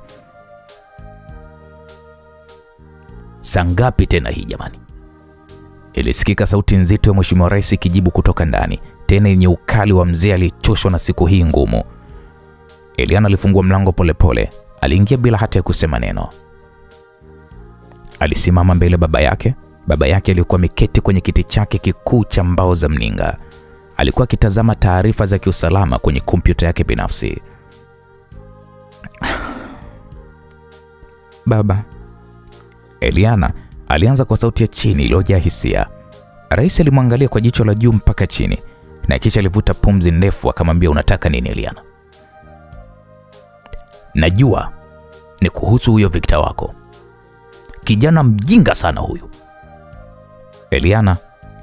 "Saa ngapi tena hii jamani?" Ilisikika sauti nzito ya Mheshimiwa Rais ikijibu kutoka ndani, tena yenye ukali wa mzee aliyechoshwa na siku hii ngumu. Eliana alifungua mlango polepole, aliingia bila hata ya kusema neno. Alisimama mbele baba yake. Baba yake alikuwa ameketi kwenye kiti chake kikuu cha mbao za mninga. Alikuwa akitazama taarifa za kiusalama kwenye kompyuta yake binafsi. "Baba." Eliana alianza kwa sauti ya chini iliyojaa hisia. Rais alimwangalia kwa jicho la juu mpaka chini na kisha alivuta pumzi ndefu akamwambia, "Unataka nini Eliana?" "Najua ni kuhusu huyo Victor wako. Kijana mjinga sana huyu." Eliana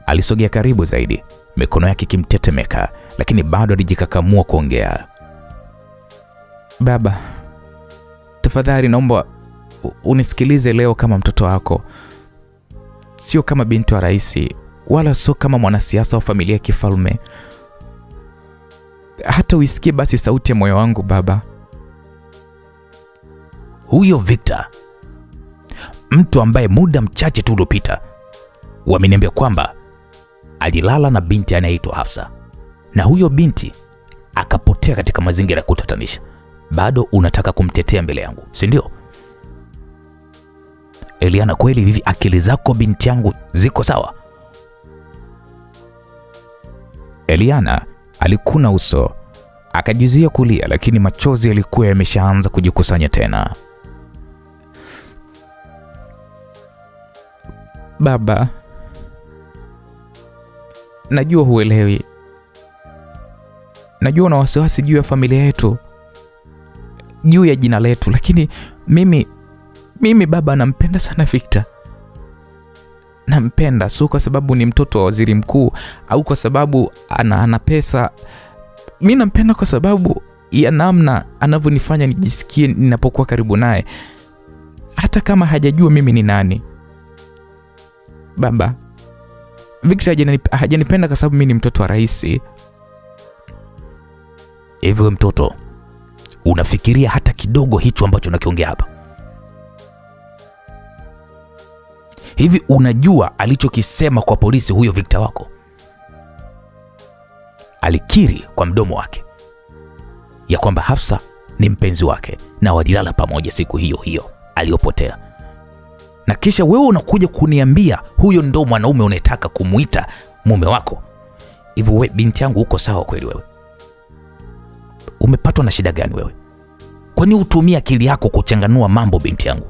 alisogea karibu zaidi, mikono yake ikimtetemeka, lakini bado alijikakamua kuongea. "Baba, tafadhali naomba unisikilize leo kama mtoto wako. Sio kama binti wa rais, wala sio kama mwanasiasa wa familia ya kifalme. Hata uisikie basi sauti ya moyo wangu baba." "Huyo Victor, mtu ambaye muda mchache tu uliopita wameniambia kwamba alilala na binti anayeitwa Hafsa, na huyo binti akapotea katika mazingira ya kutatanisha. Bado unataka kumtetea mbele yangu, si ndio?" "Eliana, kweli hivi akili zako binti yangu ziko sawa?" Eliana alikuna uso, akajizia kulia, lakini machozi yalikuwa yameshaanza kujikusanya tena. "Baba, najua huelewi. Najua una wasiwasi juu ya familia yetu, juu ya jina letu, lakini mimi baba nampenda sana Victor. Nampenda sio kwa sababu ni mtoto wa waziri mkuu au kwa sababu ana pesa. Mimi nampenda kwa sababu ya namna anavyonifanya nijisikie ninapokuwa karibu naye, hata kama hajajua mimi ni nani. Baba, Victor hajanipenda kwa sababu mimi ni mtoto wa rais." "Hivyo mtoto, unafikiria hata kidogo hicho ambacho nakiongea hapa? Hivi unajua alichokisema kwa polisi huyo Victor wako? Alikiri kwa mdomo wake ya kwamba Hafsa ni mpenzi wake na walilala pamoja siku hiyo hiyo aliyopotea. Na kisha wewe unakuja kuniambia huyo ndo mwanaume unayetaka kumuita mume wako? Hivi wewe binti yangu uko sawa kweli wewe? Umepatwa na shida gani wewe? Kwani utumia akili yako kuchanganua mambo binti yangu?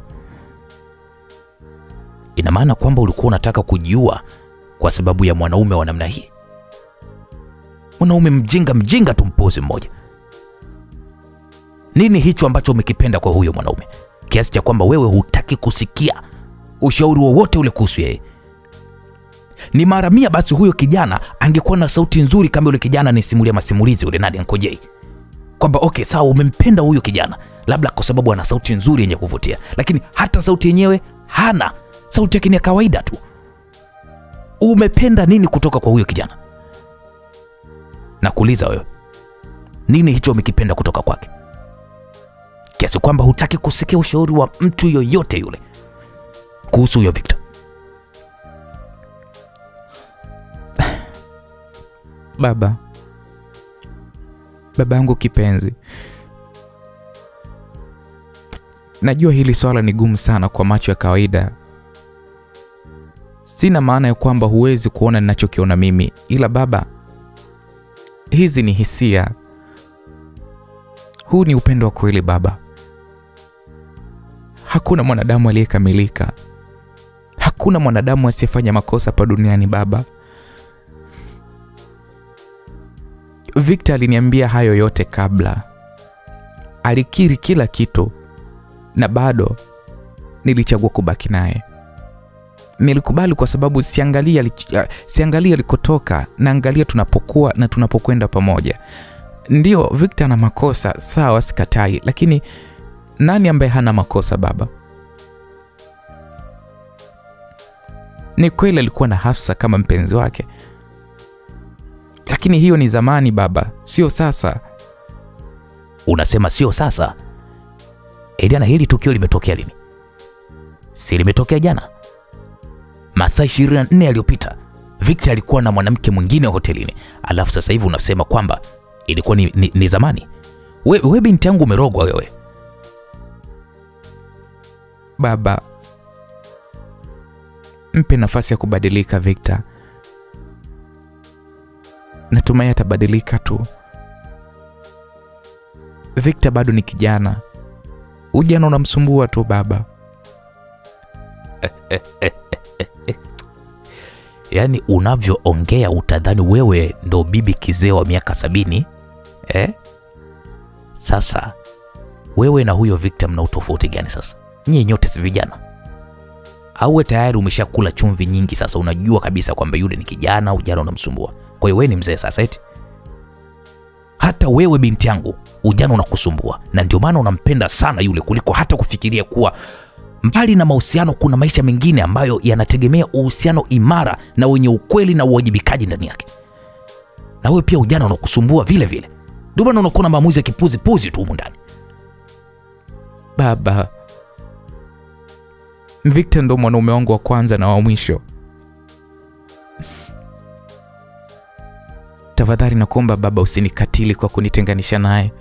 Ina maana kwamba ulikuwa unataka kujiua kwa sababu ya mwanaume wa namna hii? Mwanaume mjinga tumpuzi mmoja. Nini hicho ambacho umekipenda kwa huyo mwanaume kiasi cha kwamba wewe hutaki kusikia ushauri wowote ule kuhusu yeye? Ni mara 100 basi huyo kijana angekuwa na sauti nzuri kama yule kijana anisimulia masimulizi yule Nadia Nkojei. Kwamba okay sawa, umempenda huyo kijana labda kwa sababu ana sauti nzuri yenye kuvutia, lakini hata sauti yenyewe hana. Sauti yake ni kawaida tu. Umependa nini kutoka kwa huyo kijana? Nakuuliza wewe, nini hicho umekipenda kutoka kwake kiasi kwamba hutaki kusikia ushauri wa mtu yoyote yule kuhusu huyo Victor? Baba, Baba yangu kipenzi, najua hili swala ni gumu sana kwa macho ya kawaida. Sina maana ya kwamba huwezi kuona ninachokiona mimi, ila baba, hizi ni hisia. Huu ni upendo wa kweli baba. Hakuna mwanadamu aliyekamilika. Hakuna mwanadamu asiyefanya makosa hapa duniani baba. Victor aliniambia hayo yote kabla. Alikiri kila kitu na bado nilichagua kubaki naye. Nilikubali kwa sababu siangalia alikotoka, naangalia tunapokuwa na tunapokwenda pamoja. Ndio Victor ana makosa, sawa, sikatai, lakini nani ambaye hana makosa baba? Ni kweli alikuwa na Hafsa kama mpenzi wake, lakini hiyo ni zamani baba, sio sasa. Unasema sio sasa? Eliana, hili tukio limetokea lini? Si limetokea jana? Masaa 24 yaliyopita Victor alikuwa na mwanamke mwingine hotelini. Alafu sasa hivi unasema kwamba ilikuwa ni zamani? Wewe binti yangu umerogwa wewe. Baba, mpe nafasi ya kubadilika Victor. Natumai atabadilika tu. Victor bado ni kijana. Ujana unamsumbua tu baba. Yaani unavyoongea utadhani wewe ndo bibi kizee wa miaka 70. Sasa wewe na huyo Victor mna utofauti gani sasa? Nyinyi nyote si vijana? Au tayari umeshakula chumvi nyingi sasa unajua kabisa kwamba yule ni kijana, ujana unamsumbua. Kwa hiyo wewe ni mzee sasa eti? Hata wewe binti yangu ujana unakusumbua, na ndio maana unampenda sana yule kuliko hata kufikiria kuwa mbali na mahusiano kuna maisha mengine ambayo yanategemea uhusiano imara na wenye ukweli na uwajibikaji ndani yake. Na wewe pia ujana unakusumbua vile vile. Ndio maana unakuwa na maamuzi ya kipuzi tu huko ndani. Baba, Victor ndo mwanaume wangu wa kwanza na wa mwisho. Tafadhali nakuomba baba, usinikatili kwa kunitenganisha naye.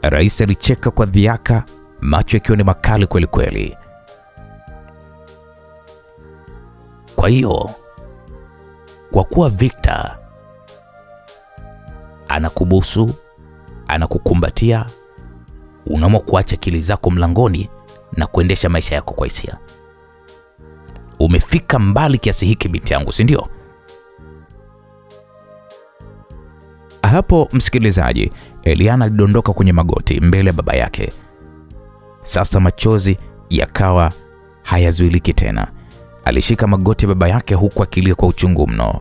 Rais alicheka kwa dhiaka, macho yakiwa ni makali kweli kweli. Kwa hiyo kwa kuwa Victor anakubusu, anakukumbatia, unaamua kuacha akili zako mlangoni na kuendesha maisha yako kwa hisia. Umefika mbali kiasi hiki binti yangu, si ndio? Hapo msikilizaji, Eliana alidondoka kwenye magoti mbele ya baba yake. Sasa machozi yakawa hayazuiliki tena. Alishika magoti baba yake huku akilia kwa uchungu mno.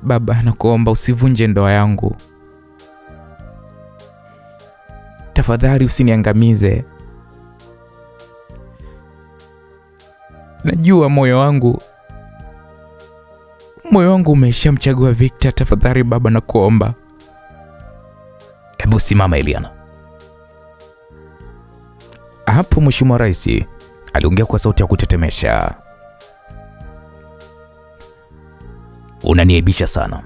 Baba, nakuomba usivunje ndoa yangu. Tafadhali usiniangamize. Najua moyo wangu umeshamchagua Victor. Tafadhali baba, nakuomba. Hebu simama Eliana. Hapo Mheshimiwa Rais aliongea kwa sauti ya kutetemesha. Unaniaibisha sana.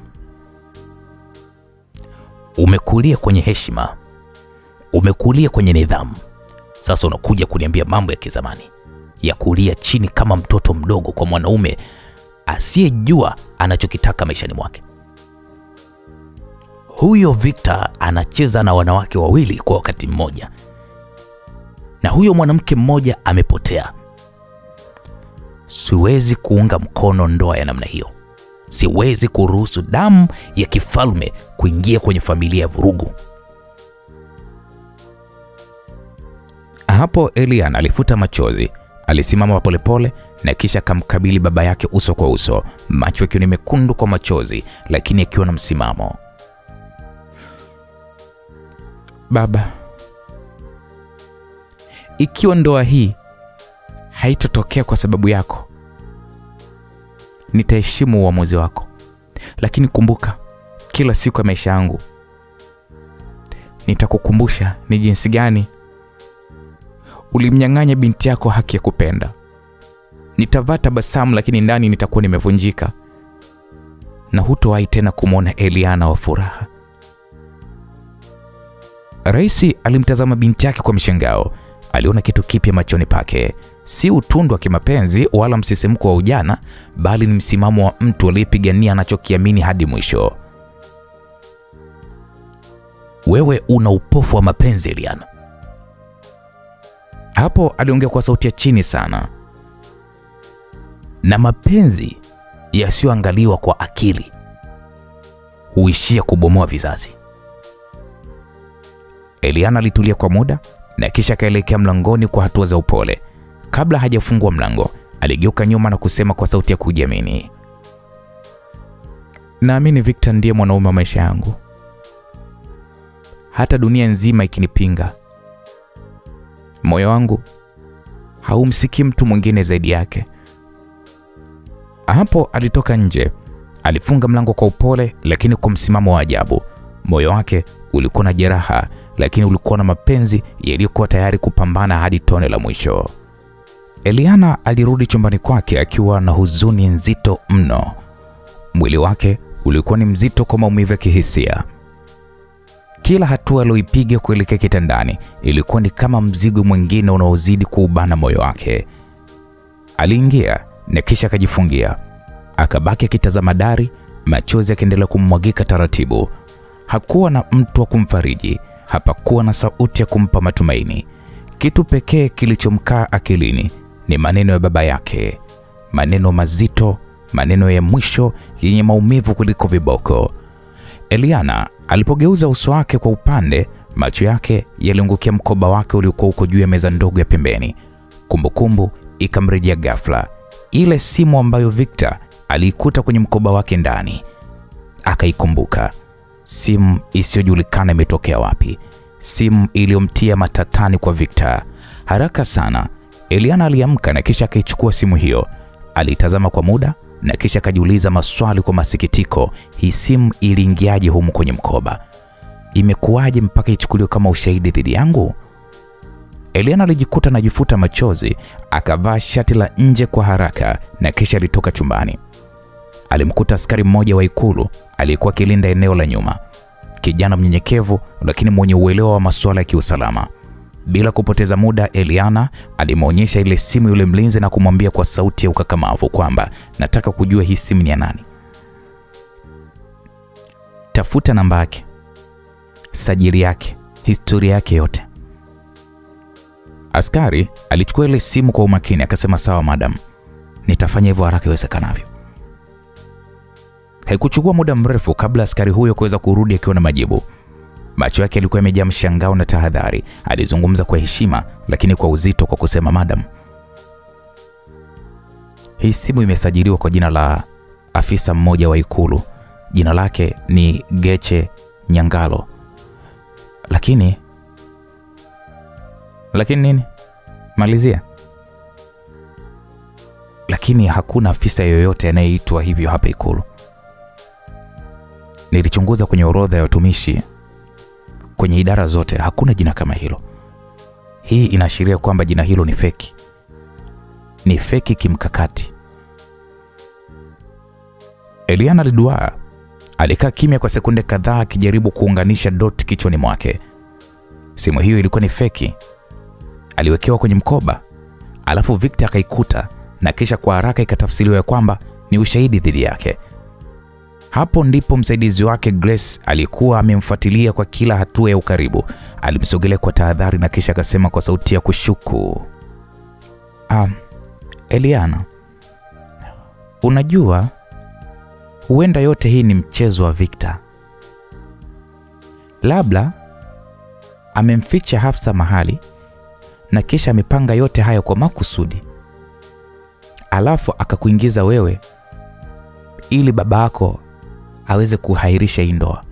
Umekulia kwenye heshima, umekulia kwenye nidhamu. Sasa unakuja kuniambia mambo ya kizamani ya kulia chini kama mtoto mdogo kwa mwanaume asiyejua anachokitaka maishani mwake. Huyo Victor anacheza na wanawake wawili kwa wakati mmoja, na huyo mwanamke mmoja amepotea. Siwezi kuunga mkono ndoa ya namna hiyo. Siwezi kuruhusu damu ya kifalme kuingia kwenye familia ya vurugu. Hapo Eliana alifuta machozi, alisimama polepole na kisha akamkabili baba yake uso kwa uso, macho yakiwa mekundu kwa machozi lakini akiwa na msimamo. Baba, ikiwa ndoa hii haitotokea kwa sababu yako, nitaheshimu uamuzi wako. Lakini kumbuka, kila siku ya maisha yangu nitakukumbusha ni jinsi gani ulimnyang'anya binti yako haki ya kupenda. Nitavaa tabasamu lakini ndani nitakuwa nimevunjika. Na hutowahi tena kumwona Eliana wa furaha. Rais alimtazama binti yake kwa mshangao. Aliona kitu kipya machoni pake. Si utundu wa kimapenzi wala msisimko wa ujana, bali ni msimamo wa mtu aliyepigania anachokiamini hadi mwisho. Wewe una upofu wa mapenzi Eliana. Hapo aliongea kwa sauti ya chini sana. Na mapenzi yasiyoangaliwa kwa akili huishia kubomoa vizazi. Eliana alitulia kwa muda na kisha akaelekea mlangoni kwa hatua za upole. Kabla hajafungua mlango, aligeuka nyuma na kusema kwa sauti ya kujiamini, naamini Victor ndiye mwanaume wa maisha yangu. Hata dunia nzima ikinipinga, moyo wangu haumsikii mtu mwingine zaidi yake. Hapo alitoka nje. Alifunga mlango kwa upole lakini kwa msimamo wa ajabu. Moyo wake ulikuwa na jeraha lakini ulikuwa na mapenzi yaliyokuwa tayari kupambana hadi tone la mwisho. Eliana alirudi chumbani kwake akiwa na huzuni nzito mno. Mwili wake ulikuwa ni mzito kwa maumivu ya kihisia. Kila hatua aliyoipiga kuelekea kitandani ilikuwa ni kama mzigo mwingine unaozidi kuubana moyo wake. Aliingia na kisha akajifungia. Akabaki akitazama dari, machozi yakiendelea kummwagika taratibu. Hakuwa na mtu wa kumfariji, hapakuwa na sauti ya kumpa matumaini. Kitu pekee kilichomkaa akilini ni maneno ya baba yake. Maneno mazito, maneno ya mwisho yenye maumivu kuliko viboko. Eliana alipogeuza uso wake kwa upande, macho yake yaliangukia mkoba wake uliokuwa uko juu ya meza ndogo ya pembeni. Kumbukumbu ikamrejea ghafla. Ile simu ambayo Victor aliikuta kwenye mkoba wake ndani. Akaikumbuka. Simu isiyojulikana imetokea wapi. Simu iliyomtia matatani kwa Victor. Haraka sana, Eliana aliamka na kisha akaichukua simu hiyo. Alitazama kwa muda na kisha akajiuliza maswali kwa masikitiko. Hii simu iliingiaje humu kwenye mkoba? Imekuwaje mpaka ichukuliwe kama ushahidi dhidi yangu? Eliana alijikuta anajifuta machozi, akavaa shati la nje kwa haraka na kisha alitoka chumbani. Alimkuta askari mmoja wa ikulu aliyekuwa akilinda eneo la nyuma. Kijana mnyenyekevu lakini mwenye uelewa wa masuala ya kiusalama. Bila kupoteza muda, Eliana alimwonyesha ile simu yule mlinzi na kumwambia kwa sauti ya ukakamavu kwamba nataka kujua hii simu ni ya nani. Tafuta namba yake, sajili yake, historia yake yote. Askari alichukua ile simu kwa umakini akasema sawa madam, nitafanya hivyo haraka iwezekanavyo. Haikuchukua muda mrefu kabla askari huyo kuweza kurudi akiwa na majibu. Macho yake yalikuwa yamejaa mshangao na tahadhari. Alizungumza kwa heshima lakini kwa uzito kwa kusema madam, hii simu imesajiliwa kwa jina la afisa mmoja wa ikulu. Jina lake ni Geche Nyangalo. Lakini nini? Malizia. Lakini hakuna afisa yoyote anayeitwa hivyo hapa ikulu. Nilichunguza kwenye orodha ya watumishi kwenye idara zote, hakuna jina kama hilo. Hii inaashiria kwamba jina hilo ni feki. Ni feki kimkakati. Eliana aliduaa. Alikaa kimya kwa sekunde kadhaa akijaribu kuunganisha dot kichwani mwake. Simu hiyo ilikuwa ni feki. Aliwekewa kwenye mkoba, alafu Victor akaikuta na kisha kwa haraka ikatafsiriwa ya kwamba ni ushahidi dhidi yake. Hapo ndipo msaidizi wake Grace alikuwa amemfuatilia kwa kila hatua ya ukaribu. Alimsogelea kwa tahadhari na kisha akasema kwa sauti ya kushuku, Eliana, unajua huenda yote hii ni mchezo wa Victor. Labda amemficha Hafsa mahali na kisha amepanga yote hayo kwa makusudi. Alafu akakuingiza wewe ili baba yako aweze kuhairisha hii ndoa.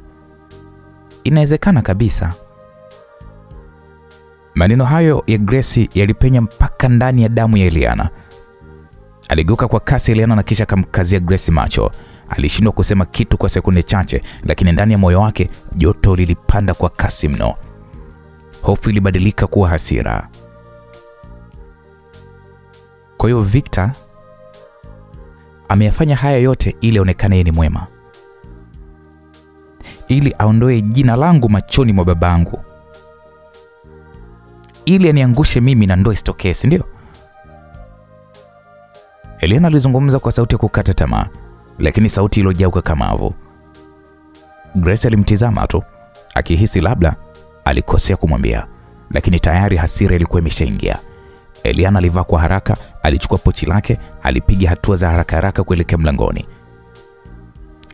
Inawezekana kabisa. Maneno hayo ya Grace yalipenya mpaka ndani ya damu ya Eliana. Aligeuka kwa kasi Eliana na kisha akamkazia Grace macho. Alishindwa kusema kitu kwa sekunde chache, lakini ndani ya moyo wake joto lilipanda kwa kasi mno. Hofu ilibadilika kuwa hasira. Kwa hiyo Victor ameyafanya haya yote ili aonekane yeye ni mwema, ili aondoe jina langu machoni mwa babangu, ili aniangushe mimi na ndoa isitokee, si ndio? Eliana alizungumza kwa sauti ya kukata tamaa, lakini sauti iliyojaa ukakamavu. Grace alimtizama tu, akihisi labda alikosea kumwambia, lakini tayari hasira ilikuwa imeshaingia. Eliana alivaa kwa haraka, alichukua pochi lake, alipiga hatua za haraka haraka kuelekea mlangoni.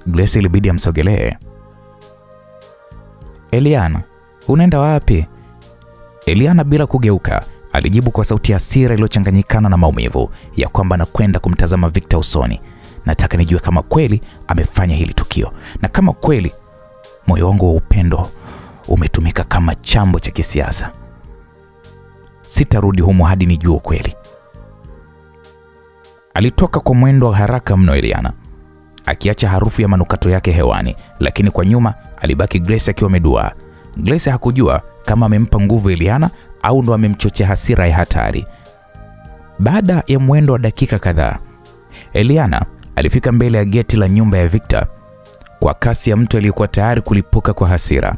Grace ilibidi amsogelee. Eliana, unaenda wapi? Eliana bila kugeuka alijibu kwa sauti ya hasira iliyochanganyikana na maumivu ya kwamba anakwenda kumtazama Victor usoni. Nataka nijue kama kweli amefanya hili tukio, na kama kweli moyo wangu wa upendo umetumika kama chambo cha kisiasa. Sitarudi humo hadi nijue kweli. Alitoka kwa mwendo wa haraka mno Eliana, akiacha harufu ya manukato yake hewani, lakini kwa nyuma alibaki Grace akiwa ameduaa. Grace hakujua kama amempa nguvu Eliana au ndo amemchochea hasira ya hatari. Baada ya mwendo wa dakika kadhaa, Eliana alifika mbele ya geti la nyumba ya Victor kwa kasi ya mtu aliyekuwa tayari kulipuka kwa hasira.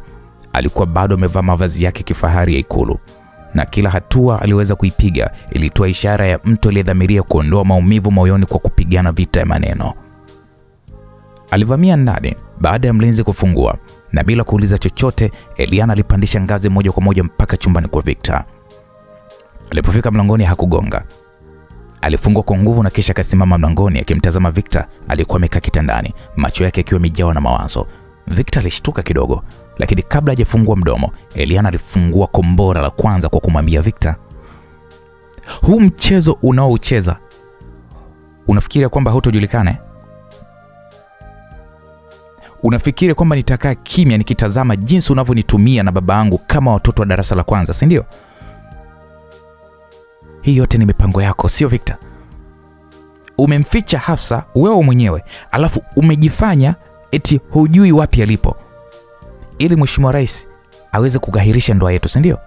Alikuwa bado amevaa mavazi yake kifahari ya ikulu, na kila hatua aliweza kuipiga ilitoa ishara ya mtu aliyedhamiria kuondoa maumivu moyoni kwa kupigana vita ya maneno. Alivamia ndani baada ya mlinzi kufungua, na bila kuuliza chochote Eliana alipandisha ngazi moja kwa moja mpaka chumbani kwa Victor. Alipofika mlangoni hakugonga. Alifungua kwa nguvu na kisha akasimama mlangoni akimtazama Victor aliyekuwa amekaa kitandani, macho yake yakiwa yamejawa na mawazo. Victor alishtuka kidogo, lakini kabla hajafungua mdomo, Eliana alifungua kombora la kwanza kwa kumwambia Victor, huu mchezo unaoucheza unafikiria kwamba hautojulikana? Unafikiri kwamba nitakaa kimya nikitazama jinsi unavyonitumia na baba yangu kama watoto wa darasa la kwanza, si ndio? Hii yote ni mipango yako, sio Victor? Umemficha Hafsa wewe mwenyewe, alafu umejifanya eti hujui wapi alipo, ili Mheshimiwa Rais aweze kugahirisha ndoa yetu, si ndio?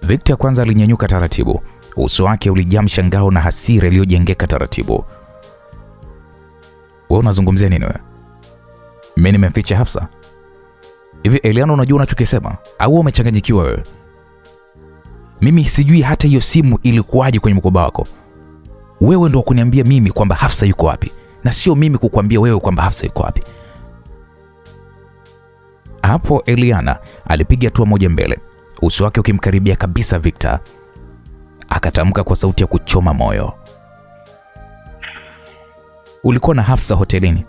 Victor kwanza alinyanyuka taratibu, uso wake ulijaa mshangao na hasira iliyojengeka taratibu. Wewe unazungumzia nini wewe? Mimi nimemficha Hafsa? Hivi Eliana unajua unachokisema au umechanganyikiwa wewe? Mimi sijui hata hiyo simu ilikuwaje kwenye mkoba wako. Wewe ndio kuniambia mimi kwamba Hafsa yuko wapi, na sio mimi kukuambia wewe kwamba Hafsa yuko wapi. Hapo Eliana alipiga hatua moja mbele, uso wake ukimkaribia kabisa Victor. Akatamka kwa sauti ya kuchoma moyo, ulikuwa na Hafsa hotelini.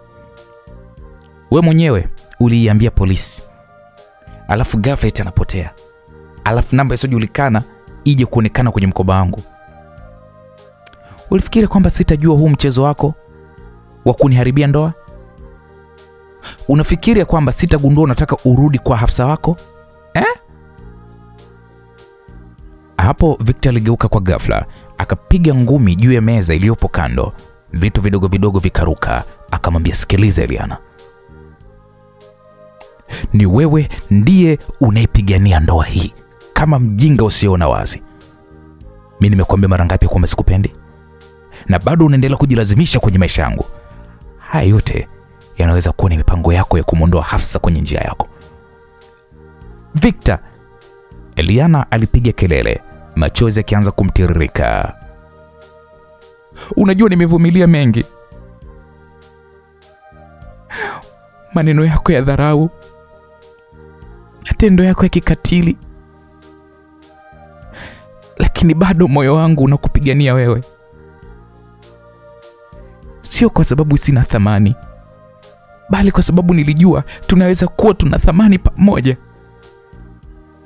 Wewe mwenyewe uliiambia polisi. Alafu ghafla eti anapotea. Alafu namba isiyojulikana ije kuonekana kwenye mkoba wangu. Ulifikiri kwamba sitajua huu mchezo wako wa kuniharibia ndoa? Unafikiri kwamba sitagundua unataka urudi kwa Hafsa wako? Hapo Victor aligeuka kwa ghafla, akapiga ngumi juu ya meza iliyopo kando. Vitu vidogo vidogo vikaruka. Akamwambia, sikiliza Eliana, ni wewe ndiye unaipigania ndoa hii kama mjinga usiona wazi. Mimi nimekuambia mara ngapi kwamba sikupendi, na bado unaendelea kujilazimisha kwenye maisha yangu. Haya yote yanaweza kuwa ni mipango yako ya kumondoa Hafsa kwenye njia yako. Victor, Eliana alipiga kelele, machozi yakianza kumtiririka. Unajua nimevumilia mengi. Maneno yako ya dharau, matendo yako ya kikatili, lakini bado moyo wangu unakupigania wewe. Sio kwa sababu sina thamani, bali kwa sababu nilijua tunaweza kuwa tuna thamani pamoja.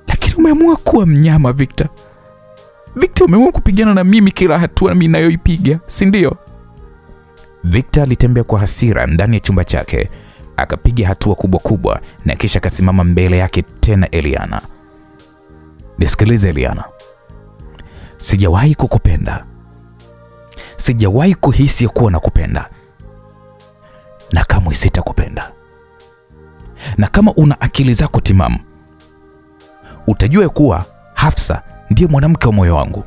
Lakini umeamua kuwa mnyama Victor. Victor, umeamua kupigana na mimi kila hatua mimi ninayoipiga, si ndio? Victor alitembea kwa hasira ndani ya chumba chake, akapiga hatua kubwa kubwa na kisha akasimama mbele yake tena. Eliana, nisikilize Eliana. Sijawahi kukupenda. Sijawahi kuhisi kuwa nakupenda. Na kamwe sitakupenda. Na kama una akili zako timamu, utajua kuwa Hafsa ndiye mwanamke wa moyo wangu.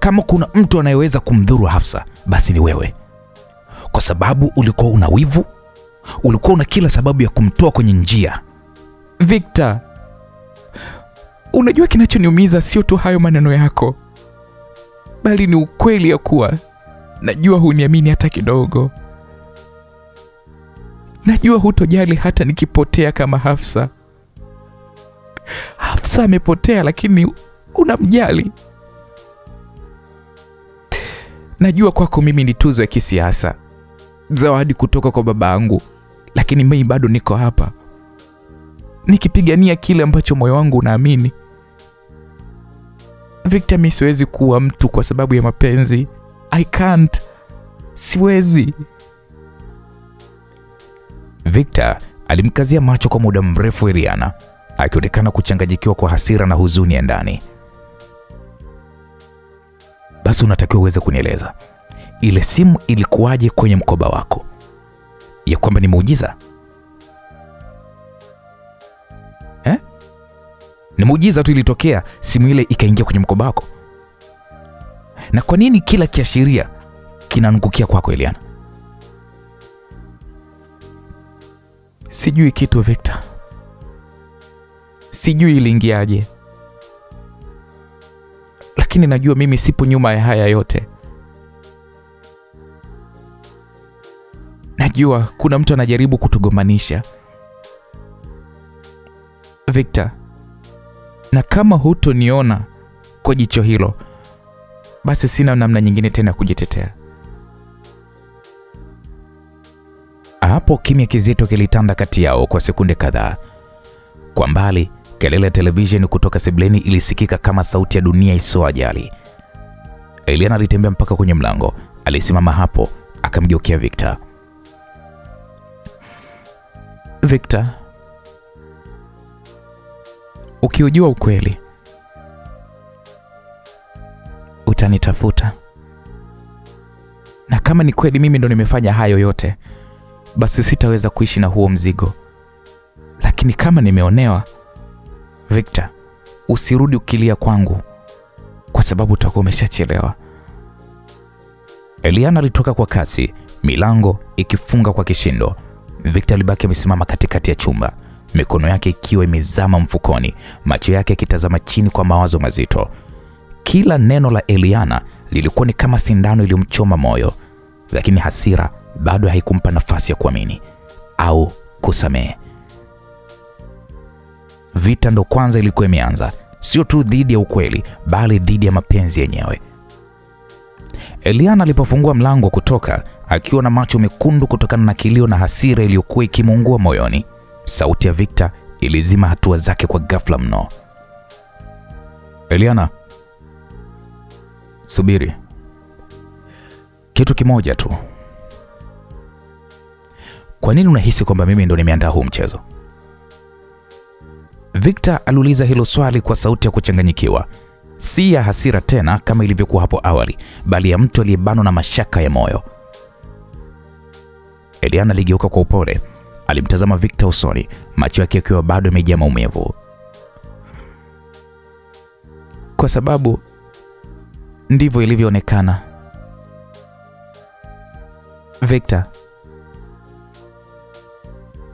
kama kuna mtu anayeweza kumdhuru Hafsa, basi ni wewe. Kwa sababu ulikuwa una wivu, ulikuwa una kila sababu ya kumtoa kwenye njia. Victor, unajua kinachoniumiza sio tu hayo maneno yako, bali ni ukweli ya kuwa najua huniamini hata kidogo. Najua hutojali hata nikipotea kama Hafsa. Hafsa amepotea lakini unamjali. Najua kwako mimi ni tuzo ya kisiasa, zawadi kutoka kwa baba yangu, lakini mimi bado niko hapa nikipigania kile ambacho moyo wangu unaamini. Victor, mimi siwezi kuwa mtu kwa sababu ya mapenzi. I can't. Siwezi. Victor alimkazia macho kwa muda mrefu Eliana, akionekana kuchanganyikiwa kwa hasira na huzuni ya ndani. Basi unatakiwa uweze kunieleza, ile simu ilikuwaje kwenye mkoba wako? Ya kwamba ni muujiza? Ni muujiza tu ilitokea simu ile ikaingia kwenye mkoba wako? Na kwa nini kila kiashiria kinaangukia kwako Eliana? Sijui kitu Victor. Sijui iliingiaje. Lakini najua mimi sipo nyuma ya haya yote. Najua kuna mtu anajaribu kutugombanisha. Victor, na kama hutoniona kwa jicho hilo, basi sina namna nyingine tena kujitetea. Hapo kimya kizito kilitanda kati yao kwa sekunde kadhaa. Kwa mbali, kelele ya televisheni kutoka sebuleni ilisikika kama sauti ya dunia isiyoajali. Eliana alitembea mpaka kwenye mlango, alisimama hapo, akamgeukia Victor. Victor, ukiujua ukweli, utanitafuta. Na kama ni kweli mimi ndo nimefanya hayo yote, basi sitaweza kuishi na huo mzigo. Lakini kama nimeonewa, Victor, usirudi ukilia kwangu, kwa sababu utakuwa umeshachelewa. Eliana alitoka kwa kasi, milango ikifunga kwa kishindo. Victor alibaki amesimama katikati ya chumba, mikono yake ikiwa imezama mfukoni, macho yake yakitazama chini kwa mawazo mazito. Kila neno la Eliana lilikuwa ni kama sindano iliyomchoma moyo, lakini hasira bado haikumpa nafasi ya kuamini au kusamehe. Vita ndo kwanza ilikuwa imeanza, sio tu dhidi ya ukweli, bali dhidi ya mapenzi yenyewe. Eliana alipofungua mlango kutoka, akiwa na macho mekundu kutokana na kilio na hasira iliyokuwa ikimuungua moyoni, sauti ya Victor ilizima hatua zake kwa ghafla mno. Eliana, subiri. Kitu kimoja tu. Kwa nini unahisi kwamba mimi ndo nimeandaa huu mchezo? Victor aliuliza hilo swali kwa sauti ya kuchanganyikiwa, si ya hasira tena kama ilivyokuwa hapo awali, bali ya mtu aliyebanwa na mashaka ya moyo. Eliana aligeuka kwa upole, alimtazama Victor usoni, macho yake yakiwa bado yamejaa maumivu. Kwa sababu ndivyo ilivyoonekana. Victor,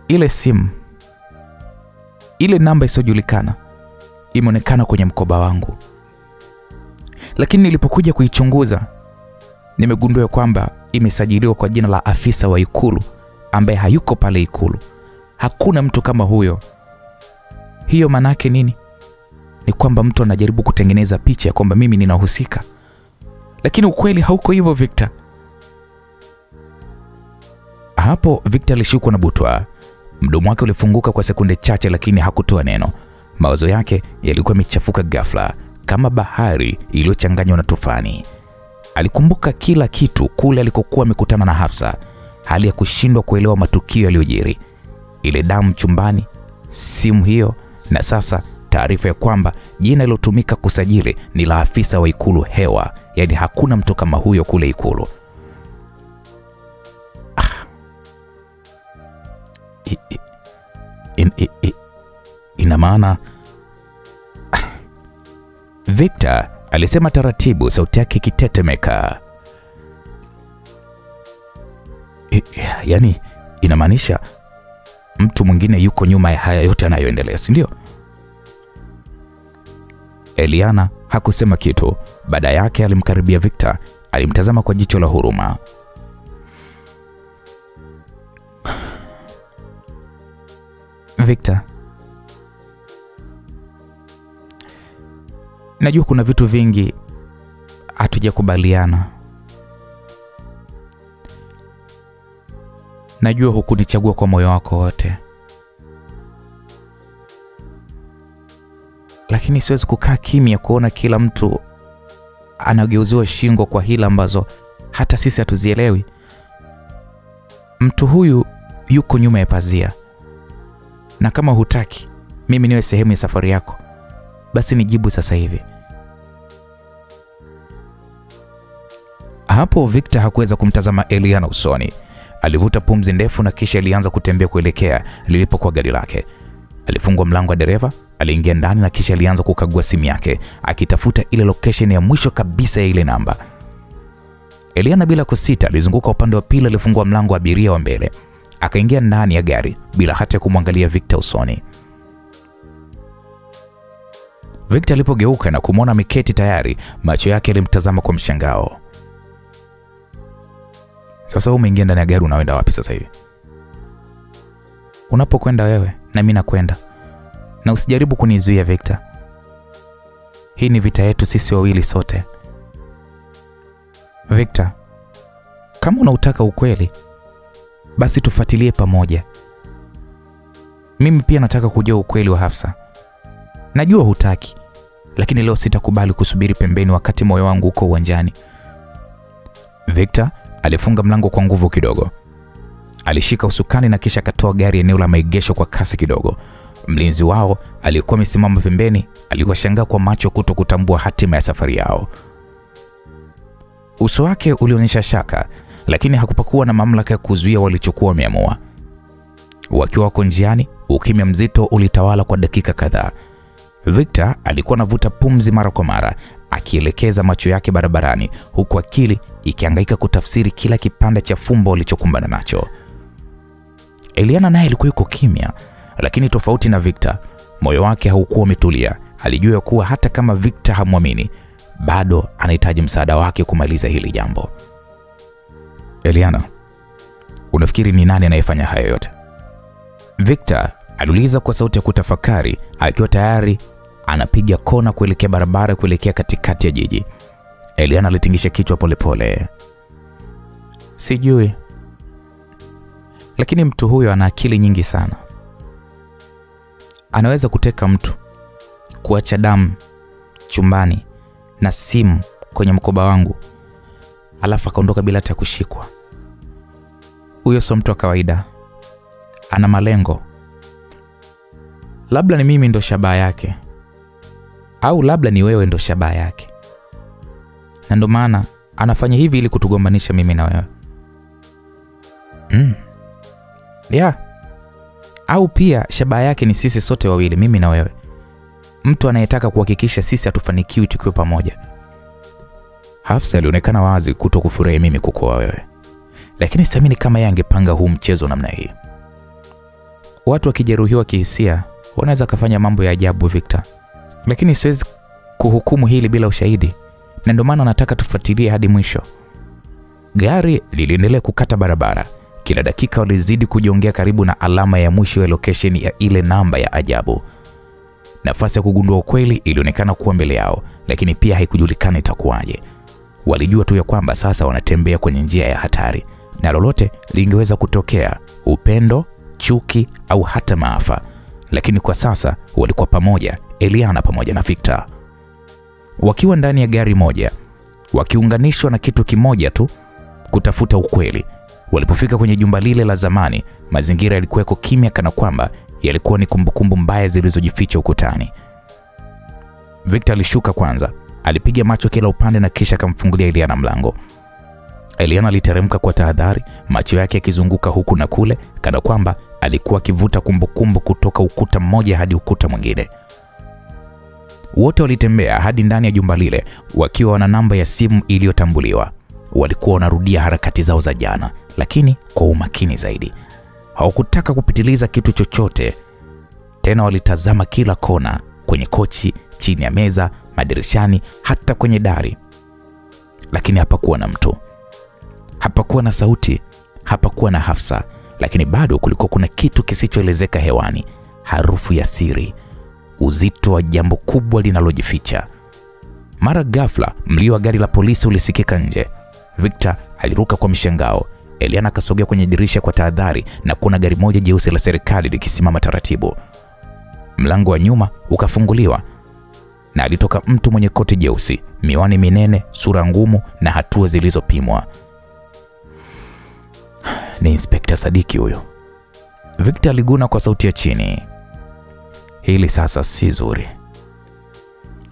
ile simu, ile namba isiyojulikana imeonekana kwenye mkoba wangu. Lakini nilipokuja kuichunguza, nimegundua kwamba imesajiliwa kwa jina la afisa wa Ikulu ambaye hayuko pale Ikulu. Hakuna mtu kama huyo. Hiyo manake nini? Ni kwamba mtu anajaribu kutengeneza picha ya kwamba mimi ninahusika. Lakini ukweli hauko hivyo Victor. Hapo Victor alishukwa na butwa. Mdomo wake ulifunguka kwa sekunde chache, lakini hakutoa neno. Mawazo yake yalikuwa yamechafuka ghafla kama bahari iliyochanganywa na tufani. Alikumbuka kila kitu kule alikokuwa amekutana na Hafsa, hali ya kushindwa kuelewa matukio yaliyojiri, ile damu chumbani, simu hiyo, na sasa taarifa ya kwamba jina lilotumika kusajili ni la afisa wa Ikulu hewa, yaani hakuna mtu kama huyo kule Ikulu. Ina maana Victor alisema taratibu, sauti yake ikitetemeka. Yaani inamaanisha mtu mwingine yuko nyuma ya haya yote yanayoendelea, si ndio? Eliana hakusema kitu. Baada yake alimkaribia Victor, alimtazama kwa jicho la huruma. Victor, najua kuna vitu vingi hatujakubaliana. Najua hukunichagua kwa moyo wako wote. Lakini siwezi kukaa kimya kuona kila mtu anageuziwa shingo kwa hila ambazo hata sisi hatuzielewi. Mtu huyu yuko nyuma ya pazia. Na kama hutaki mimi niwe sehemu ya safari yako, basi nijibu sasa hivi. Hapo Victor hakuweza kumtazama Eliana usoni. Alivuta pumzi ndefu na kisha alianza kutembea kuelekea lilipokuwa gari lake. Alifungua mlango wa dereva, aliingia ndani na kisha alianza kukagua simu yake, akitafuta ile location ya mwisho kabisa ya ile namba. Eliana bila kusita alizunguka upande wa pili, alifungua mlango wa abiria wa mbele, akaingia ndani ya gari bila hata kumwangalia Victor usoni. Victor alipogeuka na kumwona ameketi tayari, macho yake yalimtazama kwa mshangao. Sasa umeingia ndani ya gari, unaenda wapi sasa hivi? Unapokwenda wewe na mimi nakwenda. Na usijaribu kunizuia Victor. Hii ni vita yetu sisi wawili sote. Victor, kama unautaka ukweli, basi tufuatilie pamoja. Mimi pia nataka kujua ukweli wa Hafsa. Najua hutaki, lakini leo sitakubali kusubiri pembeni wakati moyo wangu uko uwanjani. Victor alifunga mlango kwa nguvu kidogo. Alishika usukani na kisha akatoa gari eneo la maegesho kwa kasi kidogo. Mlinzi wao alikuwa amesimama pembeni, aliwashangaa kwa macho kutokutambua hatima ya safari yao. Uso wake ulionyesha shaka, lakini hakupakuwa na mamlaka ya kuzuia walichokuwa wameamua. Wakiwa wako njiani, ukimya mzito ulitawala kwa dakika kadhaa. Victor alikuwa anavuta pumzi mara kwa mara, akielekeza macho yake barabarani, huku akili ikihangaika kutafsiri kila kipande cha fumbo walichokumbana nacho. Eliana naye alikuwa yuko kimya, lakini tofauti na Victor, moyo wake haukuwa umetulia. Alijua kuwa hata kama Victor hamwamini, bado anahitaji msaada wake kumaliza hili jambo. Eliana, unafikiri ni nani anayefanya hayo yote? Victor aliuliza kwa sauti ya kutafakari, akiwa tayari anapiga kona kuelekea barabara kuelekea katikati ya jiji. Eliana alitingisha kichwa polepole. Sijui. Lakini mtu huyo ana akili nyingi sana. Anaweza kuteka mtu, kuacha damu chumbani na simu kwenye mkoba wangu, alafu akaondoka bila hata kushikwa. Huyo sio mtu wa kawaida. Ana malengo. Labda ni mimi ndo shabaha yake, au labda ni wewe ndo shabaha yake. Na ndo maana anafanya hivi ili kutugombanisha mimi na wewe. Yeah. Au pia shabaha yake ni sisi sote wawili, mimi na wewe. Mtu anayetaka kuhakikisha sisi hatufanikiwi tukiwa pamoja. Hafsa alionekana wazi kutokufurahi mimi kukuoa wewe. Lakini siamini kama yeye angepanga huu mchezo namna hii. Watu wakijeruhiwa kihisia wanaweza kufanya mambo ya ajabu Victor. Lakini siwezi kuhukumu hili bila ushahidi. Na ndio maana nataka tufuatilie hadi mwisho. Gari liliendelea kukata barabara. Kila dakika walizidi kujiongea karibu na alama ya mwisho ya location ya ile namba ya ajabu. Nafasi ya kugundua ukweli ilionekana kuwa mbele yao, lakini pia haikujulikana itakuwaje. Walijua tu ya kwamba sasa wanatembea kwenye njia ya hatari, na lolote lingeweza kutokea, upendo, chuki au hata maafa. Lakini kwa sasa walikuwa pamoja, Eliana pamoja na Victor. Wakiwa ndani ya gari moja, wakiunganishwa na kitu kimoja tu, kutafuta ukweli. Walipofika kwenye jumba lile la zamani, mazingira yalikuwa kimya kana kwamba yalikuwa ni kumbukumbu mbaya zilizojificha ukutani. Victor alishuka kwanza, alipiga macho kila upande na kisha akamfungulia Eliana mlango. Eliana aliteremka kwa tahadhari, macho yake yakizunguka huku na kule kana kwamba alikuwa akivuta kumbukumbu kutoka ukuta mmoja hadi ukuta mwingine. Wote walitembea hadi ndani ya jumba lile wakiwa wana namba ya simu iliyotambuliwa. Walikuwa wanarudia harakati zao za jana, lakini kwa umakini zaidi. Hawakutaka kupitiliza kitu chochote. Tena walitazama kila kona, kwenye kochi, chini ya meza, madirishani, hata kwenye dari. Lakini hapakuwa na mtu. Hapakuwa na sauti, hapakuwa na Hafsa, lakini bado kulikuwa kuna kitu kisichoelezeka hewani, harufu ya siri, uzito wa jambo kubwa linalojificha. Mara ghafla mlio wa gari la polisi ulisikika nje. Victor aliruka kwa mshangao. Eliana akasogea kwenye dirisha kwa tahadhari na kuna gari moja jeusi la serikali likisimama taratibu. Mlango wa nyuma ukafunguliwa na alitoka mtu mwenye koti jeusi, miwani minene, sura ngumu na hatua zilizopimwa. Ni Inspekta Sadiki huyo. Victor aliguna kwa sauti ya chini. Hili sasa si zuri.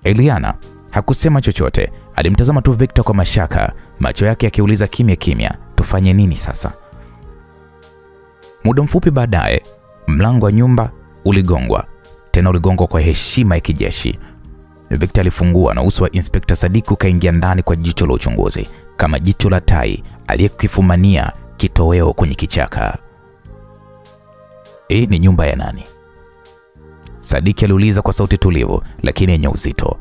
Eliana hakusema chochote, alimtazama tu Victor kwa mashaka, macho yake yakiuliza kimya kimya, tufanye nini sasa? Muda mfupi baadaye, mlango wa nyumba uligongwa. Tena uligongwa kwa heshima ya kijeshi. Victor alifungua na uso wa Inspekta Sadiki ukaingia ndani kwa jicho la uchunguzi, kama jicho la tai aliyekifumania kitoweo kwenye kichaka. Hii ni nyumba ya nani? Sadiki aliuliza kwa sauti tulivu lakini yenye uzito.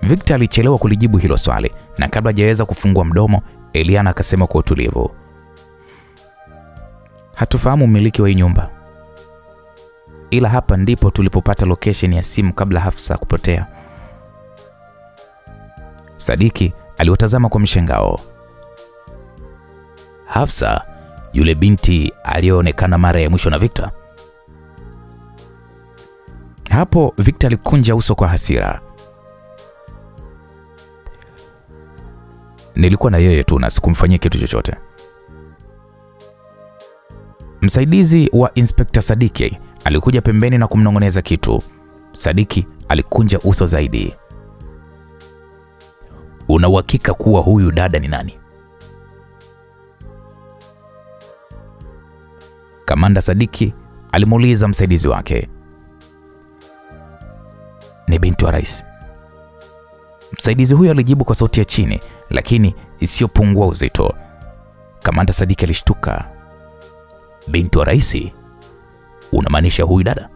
Victor alichelewa kulijibu hilo swali, na kabla hajaweza kufungua mdomo, Eliana akasema kwa utulivu, hatufahamu mmiliki wa hii nyumba, ila hapa ndipo tulipopata location ya simu kabla Hafsa kupotea. Sadiki aliwatazama kwa mshangao. Hafsa, yule binti aliyoonekana mara ya mwisho na Victor? Hapo Victor alikunja uso kwa hasira. Nilikuwa na yeye tu na sikumfanyia kitu chochote. Msaidizi wa Inspekta Sadiki alikuja pembeni na kumnong'oneza kitu. Sadiki alikunja uso zaidi. Una uhakika kuwa huyu dada ni nani? Kamanda Sadiki alimuuliza msaidizi wake. Ni binti wa rais. Msaidizi huyo alijibu kwa sauti ya chini lakini isiyopungua uzito. Kamanda Sadiki alishtuka. Binti wa rais? Unamaanisha huyu dada?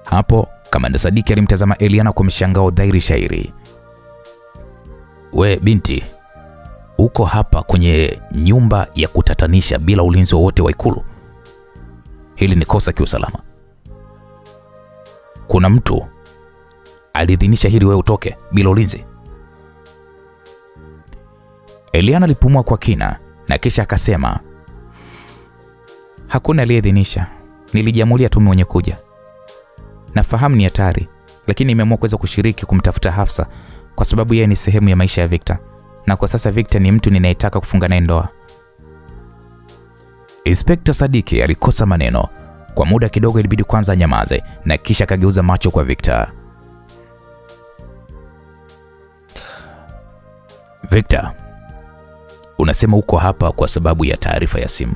Hapo Kamanda Sadiki alimtazama Eliana kwa mshangao dhahiri shairi. We binti, uko hapa kwenye nyumba ya kutatanisha bila ulinzi wowote wa Ikulu? Hili ni kosa kiusalama. Kuna mtu aliidhinisha hili wewe utoke bila ulinzi? Eliana alipumua kwa kina na kisha akasema, hakuna aliyeidhinisha, nilijiamulia tu mwenye kuja. Nafahamu ni hatari, lakini nimeamua kuweza kushiriki kumtafuta Hafsa kwa sababu yeye ni sehemu ya maisha ya Victor, na kwa sasa Victor ni mtu ninayetaka kufunga naye ndoa. Inspekta Sadiki alikosa maneno. Kwa muda kidogo ilibidi kwanza nyamaze na kisha akageuza macho kwa Victor. Victor, unasema uko hapa kwa sababu ya taarifa ya simu.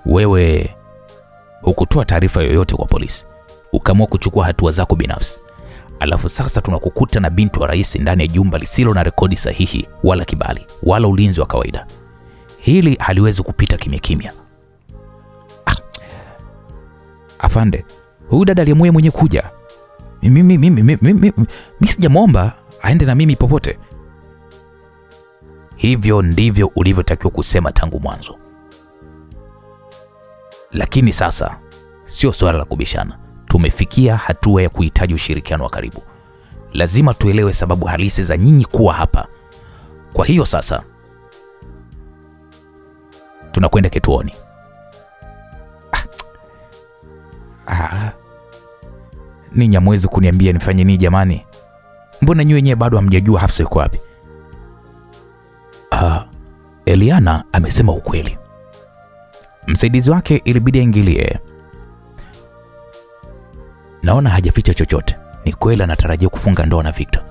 Wewe hukutoa taarifa yoyote kwa polisi, ukaamua kuchukua hatua zako binafsi. Alafu sasa tunakukuta na binti wa rais ndani ya jumba lisilo na rekodi sahihi wala kibali wala ulinzi wa kawaida. Hili haliwezi kupita kimya kimya. Afande, huyu dada aliyemwe mwenye kuja. Mimi sijamwomba aende na mimi popote. Hivyo ndivyo ulivyotakiwa kusema tangu mwanzo. Lakini sasa sio swala la kubishana. Tumefikia hatua ya kuhitaji ushirikiano wa karibu. Lazima tuelewe sababu halisi za nyinyi kuwa hapa. Kwa hiyo sasa tunakwenda kituoni. Ni Nyamwezi kuniambia nifanye nini jamani? Mbona nyinyi wenyewe bado hamjajua Hafsa yuko wapi? Eliana amesema ukweli. Msaidizi wake ilibidi aingilie. Naona hajaficha chochote. Ni kweli anatarajia kufunga ndoa na Victor.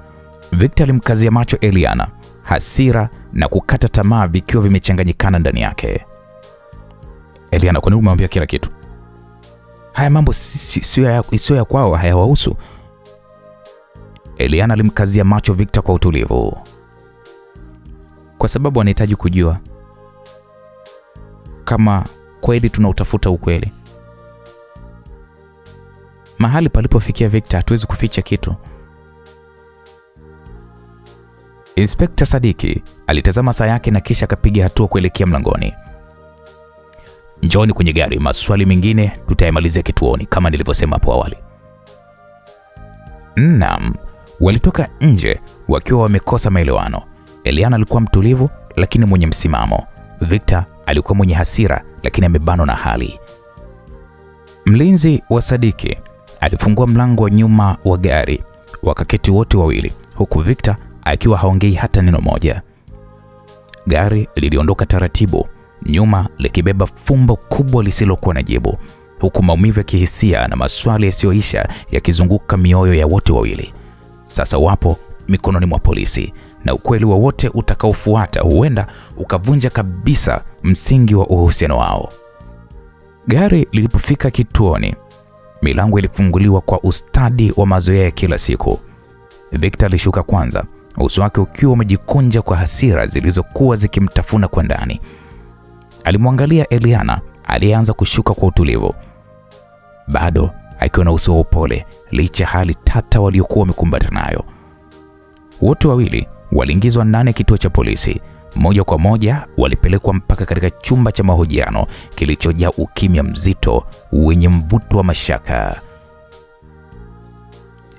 Victor alimkazia macho Eliana, hasira na kukata tamaa vikiwa vimechanganyikana ndani yake. Eliana, kwa nini umemwambia kila kitu? Haya mambo sio ya kwao, hayawahusu. Eliana alimkazia macho Victor kwa utulivu. Kwa sababu anahitaji kujua kama kweli tunautafuta ukweli. Mahali palipofikia Victor hatuwezi kuficha kitu. Inspekta Sadiki alitazama saa yake na kisha akapiga hatua kuelekea mlangoni. Njooni kwenye gari, maswali mengine tutayamalizia kituoni kama nilivyosema hapo awali. Naam, walitoka nje wakiwa wamekosa maelewano. Eliana alikuwa mtulivu lakini mwenye msimamo. Victor alikuwa mwenye hasira lakini amebanwa na hali. Mlinzi wa Sadiki alifungua mlango wa nyuma wa gari. Wakaketi wote wawili huku Victor akiwa haongei hata neno moja. Gari liliondoka taratibu, nyuma likibeba fumbo kubwa lisilokuwa na jibu, huku maumivu ya kihisia na maswali yasiyoisha yakizunguka mioyo ya wote wawili. Sasa wapo mikononi mwa polisi, na ukweli wowote utakaofuata huenda ukavunja kabisa msingi wa uhusiano wao. Gari lilipofika kituoni, milango ilifunguliwa kwa ustadi wa mazoea ya kila siku. Victor alishuka kwanza, uso wake ukiwa umejikunja kwa hasira zilizokuwa zikimtafuna kwa ndani. Alimwangalia Eliana aliyeanza kushuka kwa utulivu, bado akiwa na uso wa upole licha hali tata waliokuwa wamekumbana nayo. Wote wawili waliingizwa ndani ya kituo cha polisi. Moja kwa moja walipelekwa mpaka katika chumba cha mahojiano kilichojaa ukimya mzito wenye mvuto wa mashaka.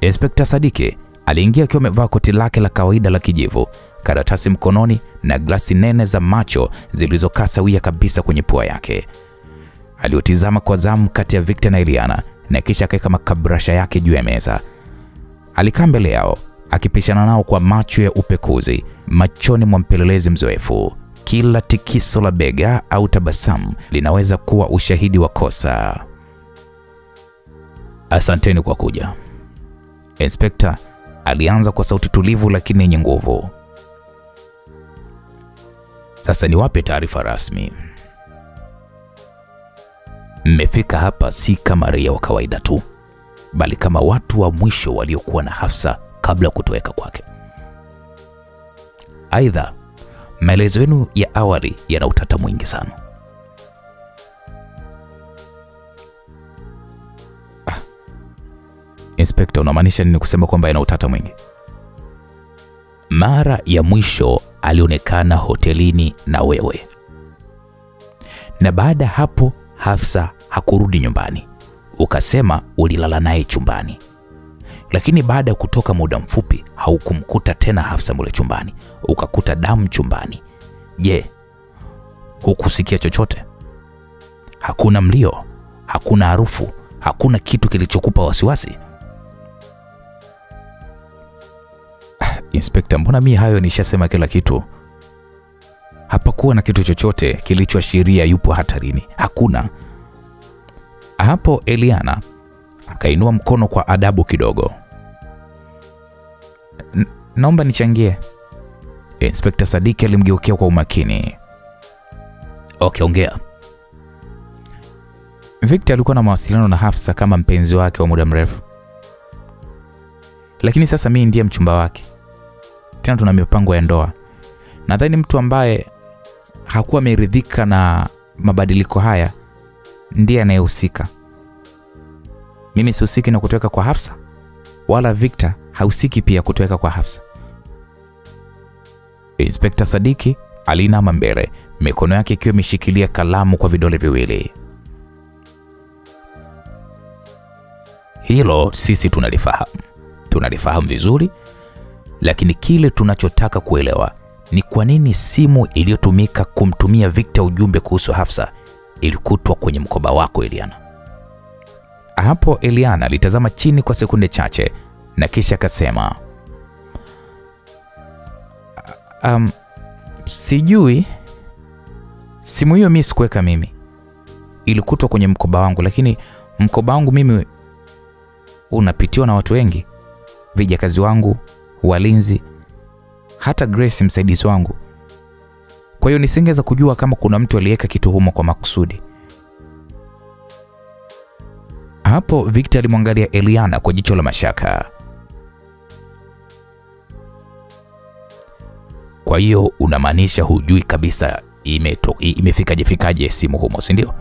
Inspekta Sadiki aliingia akiwa amevaa koti lake la kawaida la kijivu, karatasi mkononi na glasi nene za macho zilizokaa sawia kabisa kwenye pua yake. Aliotizama kwa zamu kati ya Victor na Eliana na kisha akaweka makabrasha yake juu ya meza. Alikaa mbele yao akipishana nao kwa macho ya upekuzi, machoni mwa mpelelezi mzoefu. Kila tikiso la bega au tabasamu linaweza kuwa ushahidi wa kosa. Asanteni kwa kuja. Inspekta alianza kwa sauti tulivu lakini yenye nguvu. Sasa niwape taarifa rasmi. Mmefika hapa si kama raia wa kawaida tu, bali kama watu wa mwisho waliokuwa na Hafsa kabla kutoweka kwake. Aidha, maelezo yenu ya awali yana utata mwingi sana. Inspekta, unamaanisha nini kusema kwamba yana utata mwingi? Mara ya mwisho alionekana hotelini na wewe, na baada hapo Hafsa hakurudi nyumbani. Ukasema ulilala naye chumbani, lakini baada ya kutoka muda mfupi haukumkuta tena Hafsa mule chumbani, ukakuta damu chumbani. Je, hukusikia chochote? Hakuna mlio, hakuna harufu, hakuna kitu kilichokupa wasiwasi? Inspekta, mbona mimi hayo nishasema kila kitu? Hapakuwa na kitu chochote kilichoashiria yupo hatarini. Hakuna. Hapo Eliana akainua mkono kwa adabu kidogo. Naomba nichangie. Inspekta Sadiki alimgeukia kwa umakini. Okay, ongea. Victor alikuwa na mawasiliano na Hafsa kama mpenzi wake wa muda mrefu, lakini sasa mimi ndiye mchumba wake. Tena tuna mipango ya ndoa. Nadhani mtu ambaye hakuwa ameridhika na mabadiliko haya ndiye anayehusika. Mimi sihusiki na kutoweka kwa Hafsa, wala Victor hahusiki pia kutoweka kwa Hafsa. Inspekta Sadiki alinama mbele, mikono yake ikiwa imeshikilia kalamu kwa vidole viwili. Hilo sisi tunalifahamu vizuri, lakini kile tunachotaka kuelewa ni kwa nini simu iliyotumika kumtumia Victor ujumbe kuhusu Hafsa ilikutwa kwenye mkoba wako, Eliana. Hapo Eliana alitazama chini kwa sekunde chache na kisha akasema, sijui. Simu hiyo mimi sikuweka mimi. Ilikutwa kwenye mkoba wangu, lakini mkoba wangu mimi unapitiwa na watu wengi. Vijakazi wangu, walinzi, hata Grace msaidizi wangu. Kwa hiyo nisingeweza kujua kama kuna mtu aliyeka kitu humo kwa makusudi. Hapo Victor alimwangalia Eliana kwa jicho la mashaka. Kwa hiyo unamaanisha hujui kabisa imefikaje simu humo, si ndio?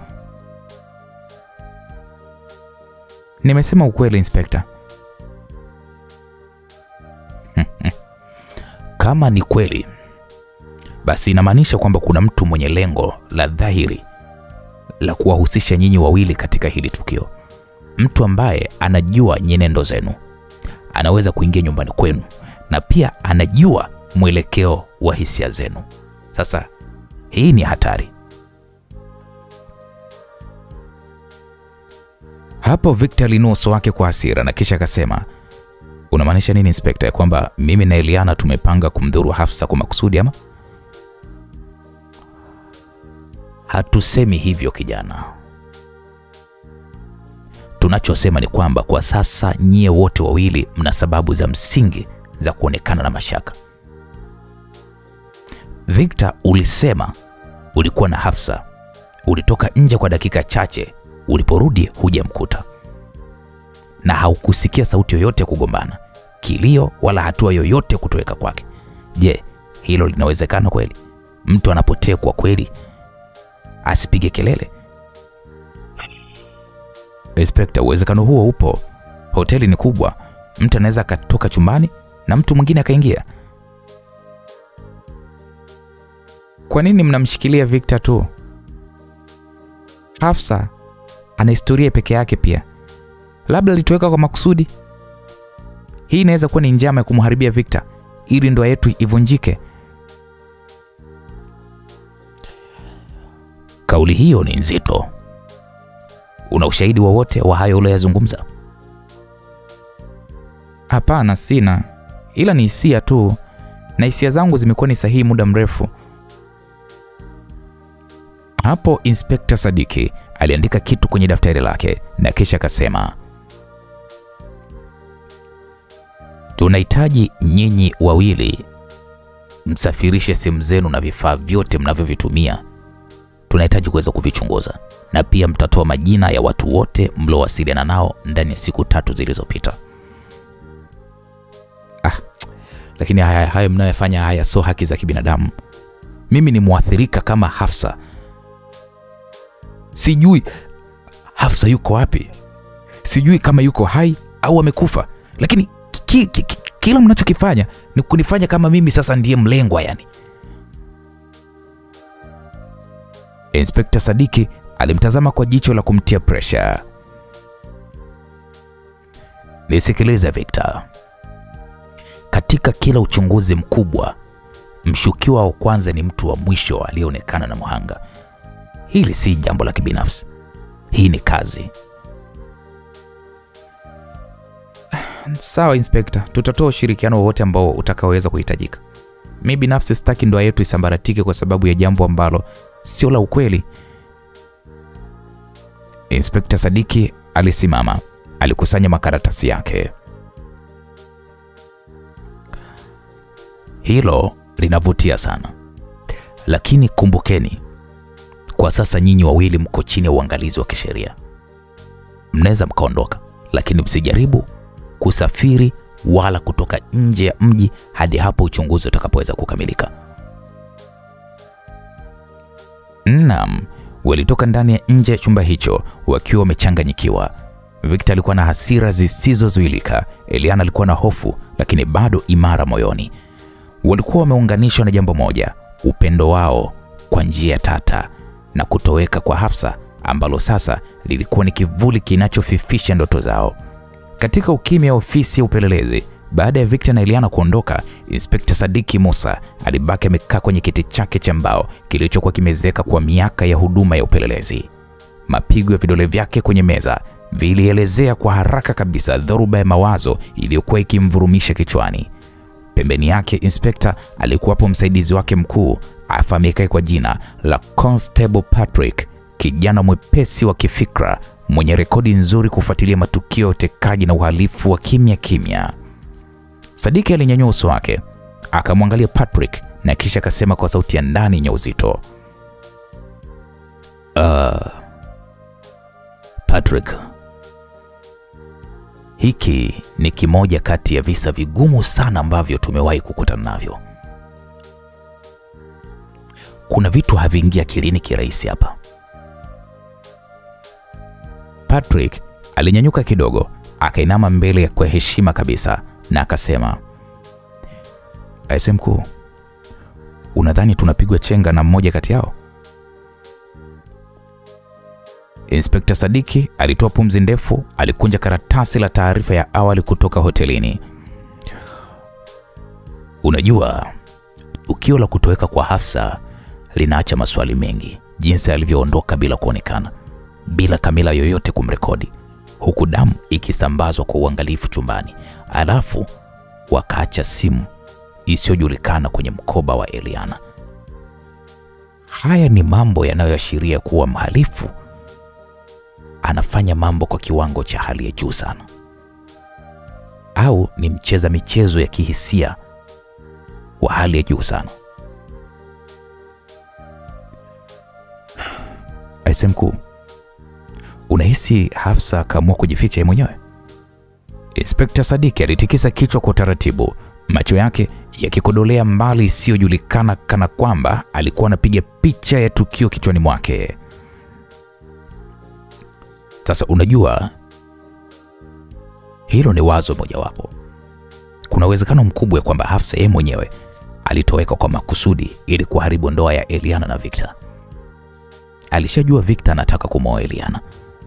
Nimesema ukweli, Inspector. Kama ni kweli, basi inamaanisha kwamba kuna mtu mwenye lengo la dhahiri la kuwahusisha nyinyi wawili katika hili tukio. Mtu ambaye anajua nyenendo zenu, anaweza kuingia nyumbani kwenu, na pia anajua mwelekeo wa hisia zenu. Sasa hii ni hatari. Hapo Victor alinua uso wake kwa hasira na kisha akasema, unamaanisha nini Inspector, kwamba mimi na Eliana tumepanga kumdhuru Hafsa kwa makusudi ama? Hatusemi hivyo kijana. Tunachosema ni kwamba kwa sasa nyie wote wawili mna sababu za msingi za kuonekana na mashaka. Victor, ulisema ulikuwa na Hafsa, ulitoka nje kwa dakika chache, uliporudi hujamkuta, na haukusikia sauti yoyote ya kugombana, kilio wala hatua yoyote kutoweka kwake. Je, hilo linawezekana kweli? Mtu anapotekwa kweli asipige kelele? Inspector, uwezekano huo upo. Hoteli ni kubwa, mtu anaweza akatoka chumbani na mtu mwingine akaingia. Kwa nini mnamshikilia Victor tu? Hafsa ana historia peke yake pia. Labda alitoweka kwa makusudi. Hii inaweza kuwa ni njama ya kumharibia Victor ili ndoa yetu ivunjike. Kauli hiyo ni nzito. Una ushahidi wowote wa hayo uliyozungumza? Hapana, sina. Ila ni hisia tu, na hisia zangu zimekuwa ni sahihi muda mrefu. Hapo Inspector Sadiki aliandika kitu kwenye daftari lake na kisha akasema, tunahitaji nyinyi wawili msafirishe simu zenu na vifaa vyote mnavyovitumia. Tunahitaji kuweza kuvichunguza, na pia mtatoa majina ya watu wote mliowasiliana nao ndani ya siku 3 zilizopita. Lakini hayo mnayofanya haya sio haki za kibinadamu. Mimi ni muathirika kama Hafsa. Sijui Hafsa yuko wapi. Sijui kama yuko hai au amekufa. Lakini kila mnachokifanya ni kunifanya kama mimi sasa ndiye mlengwa yani. Inspector Sadiki alimtazama kwa jicho la kumtia pressure. Nisikilize Victor. Katika kila uchunguzi mkubwa, mshukiwa wa kwanza ni mtu wa mwisho aliyeonekana na mhanga. Hili si jambo la kibinafsi. Hii ni kazi. Sawa Inspector, tutatoa ushirikiano wowote ambao utakaoweza kuhitajika. Mimi binafsi sitaki ndoa yetu isambaratike kwa sababu ya jambo ambalo sio la ukweli. Inspector Sadiki alisimama, alikusanya makaratasi yake. Hilo linavutia sana. Lakini kumbukeni, kwa sasa nyinyi wawili mko chini ya uangalizi wa kisheria. Mnaweza mkaondoka, lakini msijaribu kusafiri wala kutoka nje ya mji hadi hapo uchunguzi utakapoweza kukamilika. Naam, walitoka ndani ya nje ya chumba hicho wakiwa wamechanganyikiwa. Victor alikuwa na hasira zisizozuilika. Eliana alikuwa na hofu lakini bado imara moyoni. Walikuwa wameunganishwa na jambo moja, upendo wao kwa njia tata, na kutoweka kwa Hafsa ambalo sasa lilikuwa ni kivuli kinachofifisha ndoto zao. Katika ukimya wa ofisi ya upelelezi, baada ya Victor na Eliana kuondoka, Inspector Sadiki Musa alibaki amekaa kwenye kiti chake cha mbao kilichokuwa kimezeka kwa miaka ya huduma ya upelelezi. Mapigo ya vidole vyake kwenye meza vilielezea kwa haraka kabisa dhoruba ya mawazo iliyokuwa ikimvurumisha kichwani. Pembeni yake Inspector alikuwapo msaidizi wake mkuu afahamikaye kwa jina la Constable Patrick, kijana mwepesi wa kifikra mwenye rekodi nzuri kufuatilia matukio ya utekaji na uhalifu wa kimya kimya. Sadiki alinyanyua uso wake, akamwangalia Patrick na kisha akasema kwa sauti ya ndani yenye uzito, Patrick, Hiki ni kimoja kati ya visa vigumu sana ambavyo tumewahi kukutana navyo. Kuna vitu haviingia akilini kirahisi hapa. Patrick alinyanyuka kidogo, akainama mbele kwa heshima kabisa na akasema, "Aise mkuu, unadhani tunapigwa chenga na mmoja kati yao?" Inspekta Sadiki alitoa pumzi ndefu, alikunja karatasi la taarifa ya awali kutoka hotelini. "Unajua, tukio la kutoweka kwa Hafsa linaacha maswali mengi, jinsi alivyoondoka bila kuonekana, bila kamera yoyote kumrekodi, huku damu ikisambazwa kwa uangalifu chumbani, alafu wakaacha simu isiyojulikana kwenye mkoba wa Eliana. Haya ni mambo yanayoashiria kuwa mhalifu anafanya mambo kwa kiwango cha hali ya juu sana, au ni mcheza michezo ya kihisia wa hali ya juu sana." "Aise mkuu, unahisi Hafsa kaamua kujificha yeye mwenyewe?" Inspekta Sadiki alitikisa kichwa kwa taratibu, macho yake yakikodolea mbali isiyojulikana, kana kwamba alikuwa anapiga picha ya tukio kichwani mwake. "Sasa unajua, hilo ni wazo mojawapo. Kuna uwezekano mkubwa kwamba Hafsa yeye mwenyewe alitoweka kwa makusudi ili kuharibu ndoa ya Eliana na Victor. Alishajua Victor anataka kumwoa Eliana,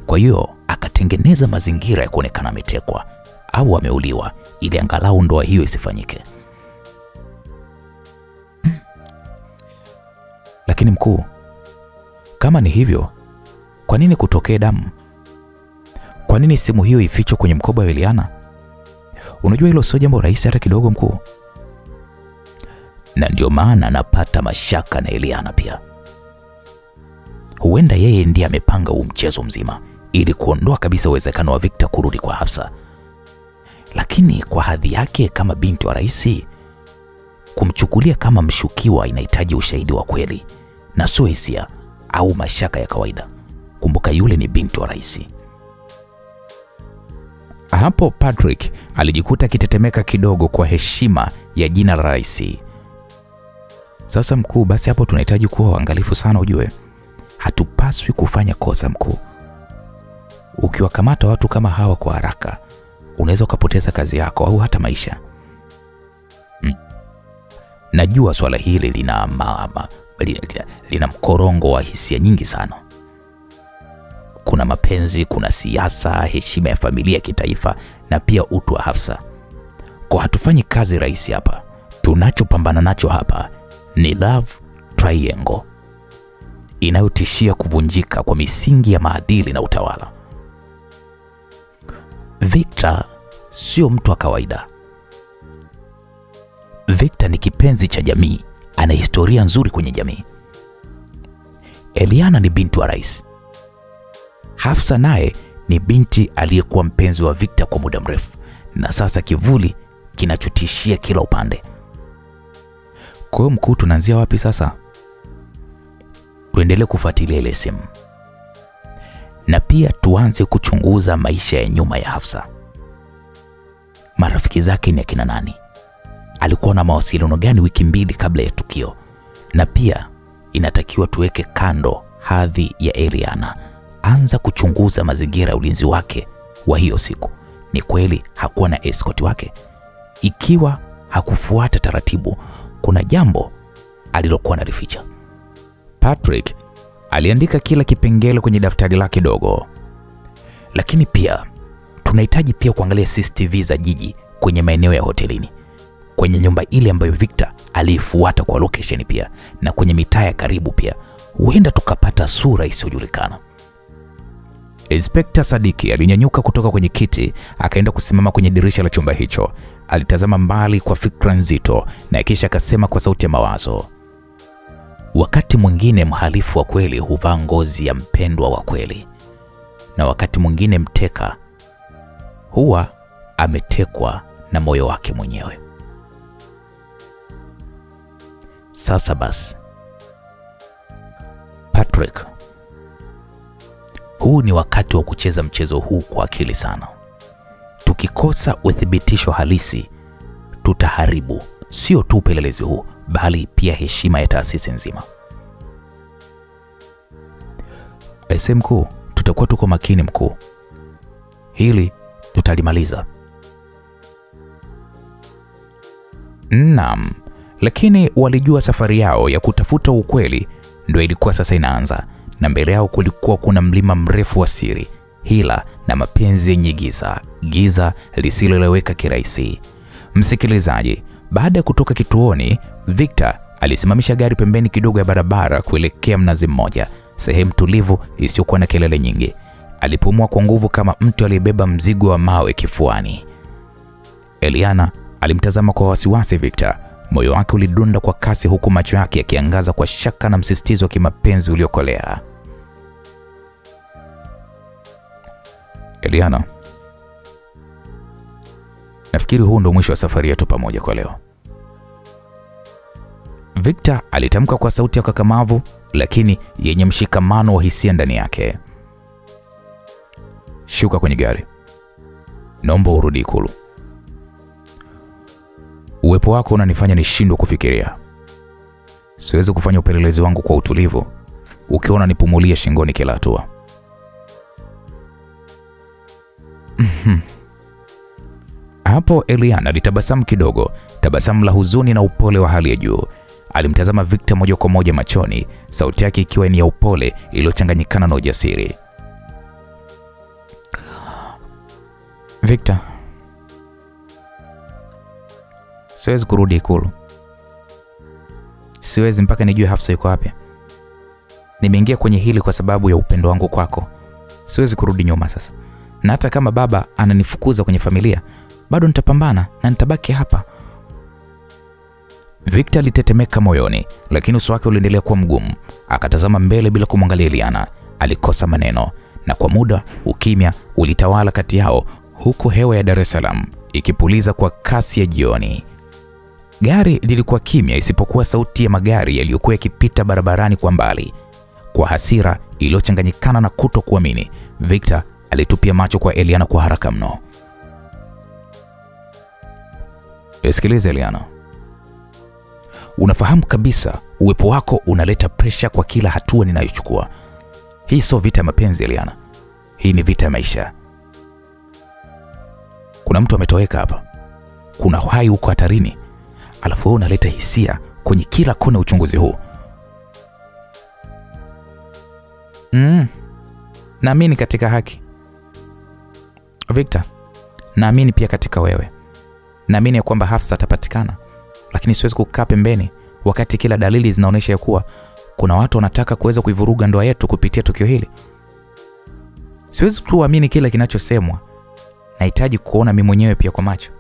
kwa hiyo akatengeneza mazingira ya kuonekana ametekwa au ameuliwa ili angalau ndoa hiyo isifanyike." "Lakini mkuu, kama ni hivyo, kwa nini kutokee damu? Kwa nini simu hiyo ifichwe kwenye mkoba wa Eliana? Unajua hilo sio jambo rahisi hata kidogo mkuu." "Na ndio maana napata mashaka na Eliana pia. Huenda yeye ndiye amepanga huu mchezo mzima ili kuondoa kabisa uwezekano wa Victor kurudi kwa Hafsa. Lakini kwa hadhi yake kama binti wa rais, kumchukulia kama mshukiwa inahitaji ushahidi wa kweli na sio hisia au mashaka ya kawaida. Kumbuka yule ni binti wa rais." Hapo Patrick alijikuta akitetemeka kidogo kwa heshima ya jina la rais. "Sasa mkuu, basi hapo tunahitaji kuwa waangalifu sana ujue. Hatupaswi kufanya kosa mkuu. Ukiwakamata watu kama hawa kwa haraka, unaweza ukapoteza kazi yako au hata maisha." "Najua swala hili lina mkorongo wa hisia nyingi sana. Kuna mapenzi, kuna siasa, heshima ya familia ya kitaifa na pia utu wa Hafsa. Kwa hatufanyi kazi rahisi hapa. Tunachopambana nacho hapa ni love triangle inayotishia kuvunjika kwa misingi ya maadili na utawala. Victor sio mtu wa kawaida. Victor ni kipenzi cha jamii, ana historia nzuri kwenye jamii. Eliana ni binti wa rais. Hafsa naye ni binti aliyekuwa mpenzi wa Victor kwa muda mrefu, na sasa kivuli kinachotishia kila upande. Kwa hiyo mkuu, tunaanzia wapi sasa?" "Tuendelee kufuatilia ile simu na pia tuanze kuchunguza maisha ya nyuma ya Hafsa. Marafiki zake ni akina nani? Alikuwa na mawasiliano gani wiki mbili kabla ya tukio? Na pia inatakiwa tuweke kando hadhi ya Eliana. Anza kuchunguza mazingira ya ulinzi wake wa hiyo siku. Ni kweli hakuwa na escort wake? Ikiwa hakufuata taratibu, kuna jambo alilokuwa analificha." Patrick aliandika kila kipengele kwenye daftari lake dogo. "Lakini pia tunahitaji pia kuangalia CCTV za jiji kwenye maeneo ya hotelini, kwenye nyumba ile ambayo Victor aliifuata kwa location pia, na kwenye mitaa ya karibu pia. Huenda tukapata sura isiyojulikana." Inspekta Sadiki alinyanyuka kutoka kwenye kiti, akaenda kusimama kwenye dirisha la chumba hicho. Alitazama mbali kwa fikra nzito na kisha akasema kwa sauti ya mawazo, "Wakati mwingine mhalifu wa kweli huvaa ngozi ya mpendwa wa kweli, na wakati mwingine mteka huwa ametekwa na moyo wake mwenyewe. Sasa basi, Patrick, huu ni wakati wa kucheza mchezo huu kwa akili sana. tukikosa uthibitisho halisi tutaharibu sio tu upelelezi huu bali pia heshima ya taasisi nzima. Mkuu, tutakuwa tuko makini mkuu. Hili tutalimaliza. Naam, lakini walijua safari yao ya kutafuta ukweli ndio ilikuwa sasa inaanza, na mbele yao kulikuwa kuna mlima mrefu wa siri, hila na mapenzi yenye giza lisiloeleweka kirahisi. Msikilizaji, baada ya kutoka kituoni, Victor alisimamisha gari pembeni kidogo ya barabara kuelekea Mnazi Mmoja, sehemu tulivu isiyokuwa na kelele nyingi. Alipumua kwa nguvu kama mtu aliyebeba mzigo wa mawe kifuani. Eliana alimtazama kwa wasiwasi Victor. Moyo wake ulidunda kwa kasi huku macho yake yakiangaza kwa shaka na msisitizo wa kimapenzi uliokolea. Eliana, nafikiri huu ndo mwisho wa safari yetu pamoja kwa leo. Victor alitamka kwa sauti ya kakamavu lakini yenye mshikamano wa hisia ndani yake. Shuka kwenye gari. Naomba urudi Ikulu. Uwepo wako unanifanya nishindwe kufikiria. Siwezi kufanya upelelezi wangu kwa utulivu ukiona nipumulia shingoni kila hatua. Hapo Eliana alitabasamu kidogo, tabasamu la huzuni na upole wa hali ya juu. Alimtazama Victor moja kwa moja machoni, sauti yake ikiwa ni ya upole iliyochanganyikana na ujasiri. Victor, siwezi kurudi Ikulu. Siwezi mpaka nijue Hafsa yuko wapi. Nimeingia kwenye hili kwa sababu ya upendo wangu kwako. Siwezi kurudi nyuma sasa. Na hata kama baba ananifukuza kwenye familia, bado nitapambana na nitabaki hapa. Victor alitetemeka moyoni, lakini uso wake uliendelea kuwa mgumu. Akatazama mbele bila kumwangalia Eliana. Alikosa maneno, na kwa muda ukimya ulitawala kati yao, huku hewa ya Dar es Salaam ikipuliza kwa kasi ya jioni. Gari lilikuwa kimya isipokuwa sauti ya magari yaliyokuwa yakipita barabarani kwa mbali. Kwa hasira iliyochanganyikana na kutokuamini, Victor alitupia macho kwa Eliana kwa haraka mno. Sikiliza Eliana. Unafahamu kabisa uwepo wako unaleta pressure kwa kila hatua ninayochukua. Hii sio vita ya mapenzi Eliana. Hii ni vita ya maisha. Kuna mtu ametoweka hapa. Kuna uhai huko hatarini. Alafu wewe unaleta hisia kwenye kila kona uchunguzi huu. Naamini katika haki. Victor, naamini pia katika wewe. Naamini ya kwamba Hafsa atapatikana. Lakini siwezi kukaa pembeni wakati kila dalili zinaonyesha ya kuwa kuna watu wanataka kuweza kuivuruga ndoa yetu kupitia tukio hili. Siwezi kuamini kila kinachosemwa. Nahitaji kuona mimi mwenyewe pia kwa macho.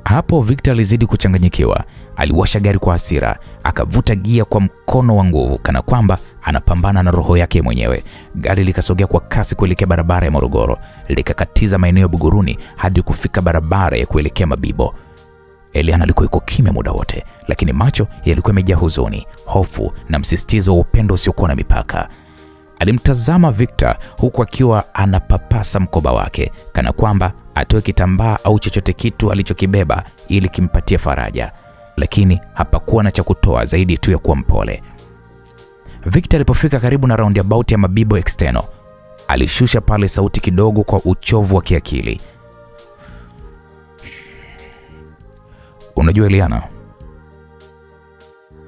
Hapo Victor alizidi kuchanganyikiwa. Aliwasha gari kwa hasira, akavuta gia kwa mkono wa nguvu kana kwamba anapambana na roho yake mwenyewe. Gari likasogea kwa kasi kuelekea barabara ya Morogoro, likakatiza maeneo ya Buguruni hadi kufika barabara ya kuelekea Mabibo. Eliana alikuwa yuko kimya muda wote, lakini macho yalikuwa yamejaa huzuni, hofu na msisitizo wa upendo usiokuwa na mipaka. Alimtazama Victor huku akiwa anapapasa mkoba wake kana kwamba atoe kitambaa au chochote kitu alichokibeba ili kimpatie faraja, lakini hapakuwa na cha kutoa zaidi tu ya kuwa mpole. Victor alipofika karibu na roundabout ya Mabibo External, alishusha pale sauti kidogo kwa uchovu wa kiakili. Unajua Eliana,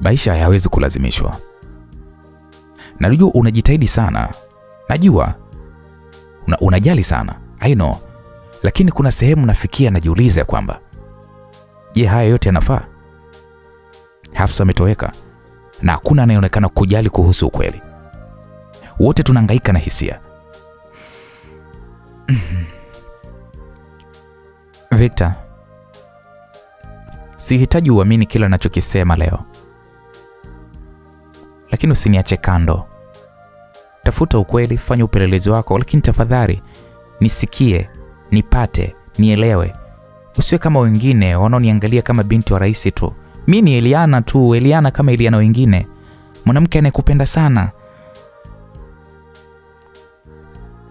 maisha hayawezi kulazimishwa. Najua unajitahidi sana. Najua unajali sana. I know. Lakini kuna sehemu nafikia najiuliza kwamba je, haya yote yanafaa? Hafsa ametoweka na hakuna anayeonekana kujali kuhusu ukweli. Wote tunahangaika na hisia. Victor, sihitaji uamini kila ninachokisema leo. Lakini usiniache kando. Tafuta ukweli, fanya upelelezi wako, lakini tafadhali nisikie, nipate, nielewe. Usiwe kama wengine wanaoniangalia kama binti wa rais tu. Mimi ni Eliana tu, Eliana kama Eliana wengine. Mwanamke anayekupenda sana.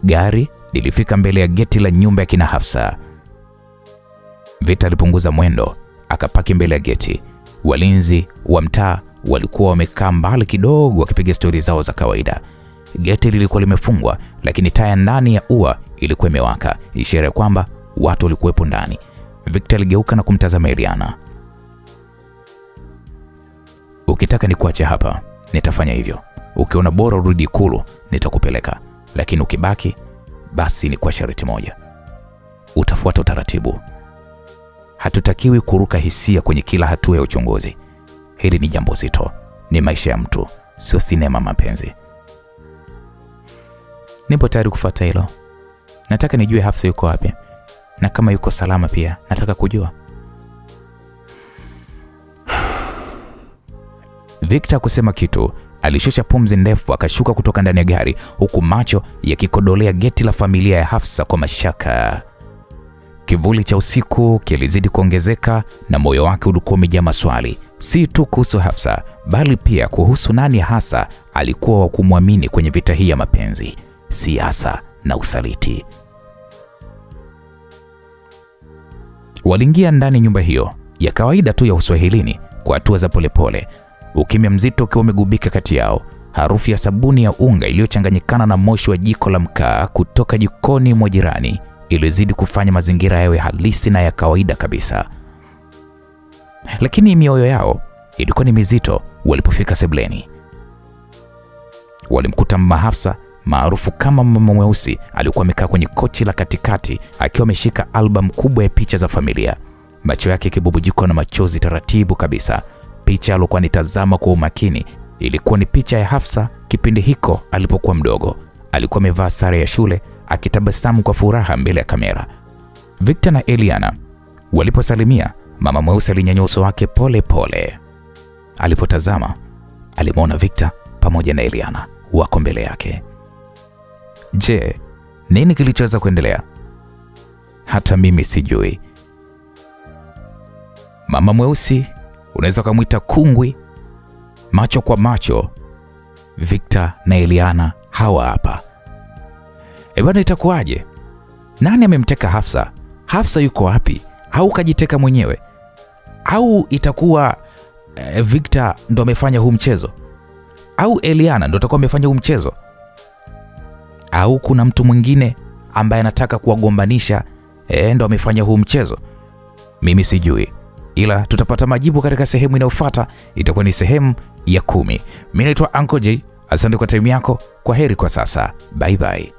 Gari nilifika mbele ya geti la nyumba ya kina Hafsa. Victor alipunguza mwendo, akapaki mbele ya geti. Walinzi wa mtaa walikuwa wamekaa mbali kidogo wakipiga stori zao za kawaida. Geti lilikuwa limefungwa, lakini taa ndani ya ua ilikuwa imewaka, ishara ya kwamba watu walikuwepo ndani. Victor aligeuka na kumtazama Eliana. Ukitaka nikuache hapa, nitafanya hivyo. Ukiona bora urudi Ikulu, nitakupeleka. Lakini ukibaki, basi ni kwa sharti moja. Utafuata utaratibu. Hatutakiwi kuruka hisia kwenye kila hatua ya uchunguzi. Hili ni jambo zito. Ni maisha ya mtu, sio sinema mapenzi. Nipo tayari kufuata hilo. Nataka nijue Hafsa yuko wapi. Na kama yuko salama pia, nataka kujua. Victor kusema kitu, alishusha pumzi ndefu, akashuka kutoka ndani ya gari, huku macho yakikodolea geti la familia ya Hafsa kwa mashaka. Kivuli cha usiku kilizidi kuongezeka na moyo wake ulikuwa umejaa maswali, si tu kuhusu Hafsa, bali pia kuhusu nani hasa alikuwa wa kumwamini kwenye vita hii ya mapenzi, siasa na usaliti. Waliingia ndani nyumba hiyo ya kawaida tu ya Uswahilini kwa hatua za polepole, ukimya mzito ukiwa umegubika kati yao. Harufu ya sabuni ya unga iliyochanganyikana na moshi wa jiko la mkaa kutoka jikoni mwa jirani ilizidi kufanya mazingira yawe halisi na ya kawaida kabisa. Lakini mioyo yao ilikuwa ni mizito walipofika sebuleni. Walimkuta Mama Hafsa, maarufu kama Mama Mweusi, alikuwa amekaa kwenye kochi la katikati akiwa ameshika album kubwa ya picha za familia. Macho yake kibubujiko na machozi taratibu kabisa. Picha alikuwa anitazama kwa umakini ilikuwa ni picha ya Hafsa kipindi hiko alipokuwa mdogo. Alikuwa amevaa sare ya shule, akitabasamu kwa furaha mbele ya kamera. Victor na Eliana waliposalimia, Mama Mweusi alinyanyua uso wake pole pole. Alipotazama, alimwona Victor pamoja na Eliana wako mbele yake. Je, nini kilichoweza kuendelea? Hata mimi sijui. Mama Mweusi, unaweza kumuita kungwi. Macho kwa macho, Victor na Eliana hawa hapa. Bwana, itakuwaje? Nani amemteka Hafsa? Hafsa yuko wapi? Au kajiteka mwenyewe? Au itakuwa Victor ndo amefanya huu mchezo? Au Eliana ndo atakuwa amefanya huu mchezo? Au kuna mtu mwingine ambaye anataka kuwagombanisha ndo amefanya huu mchezo? Mimi sijui, ila tutapata majibu katika sehemu inayofuata. Itakuwa ni sehemu ya 10. Mimi naitwa Uncle J. Asante kwa time yako. Kwa heri kwa sasa. Bye bye.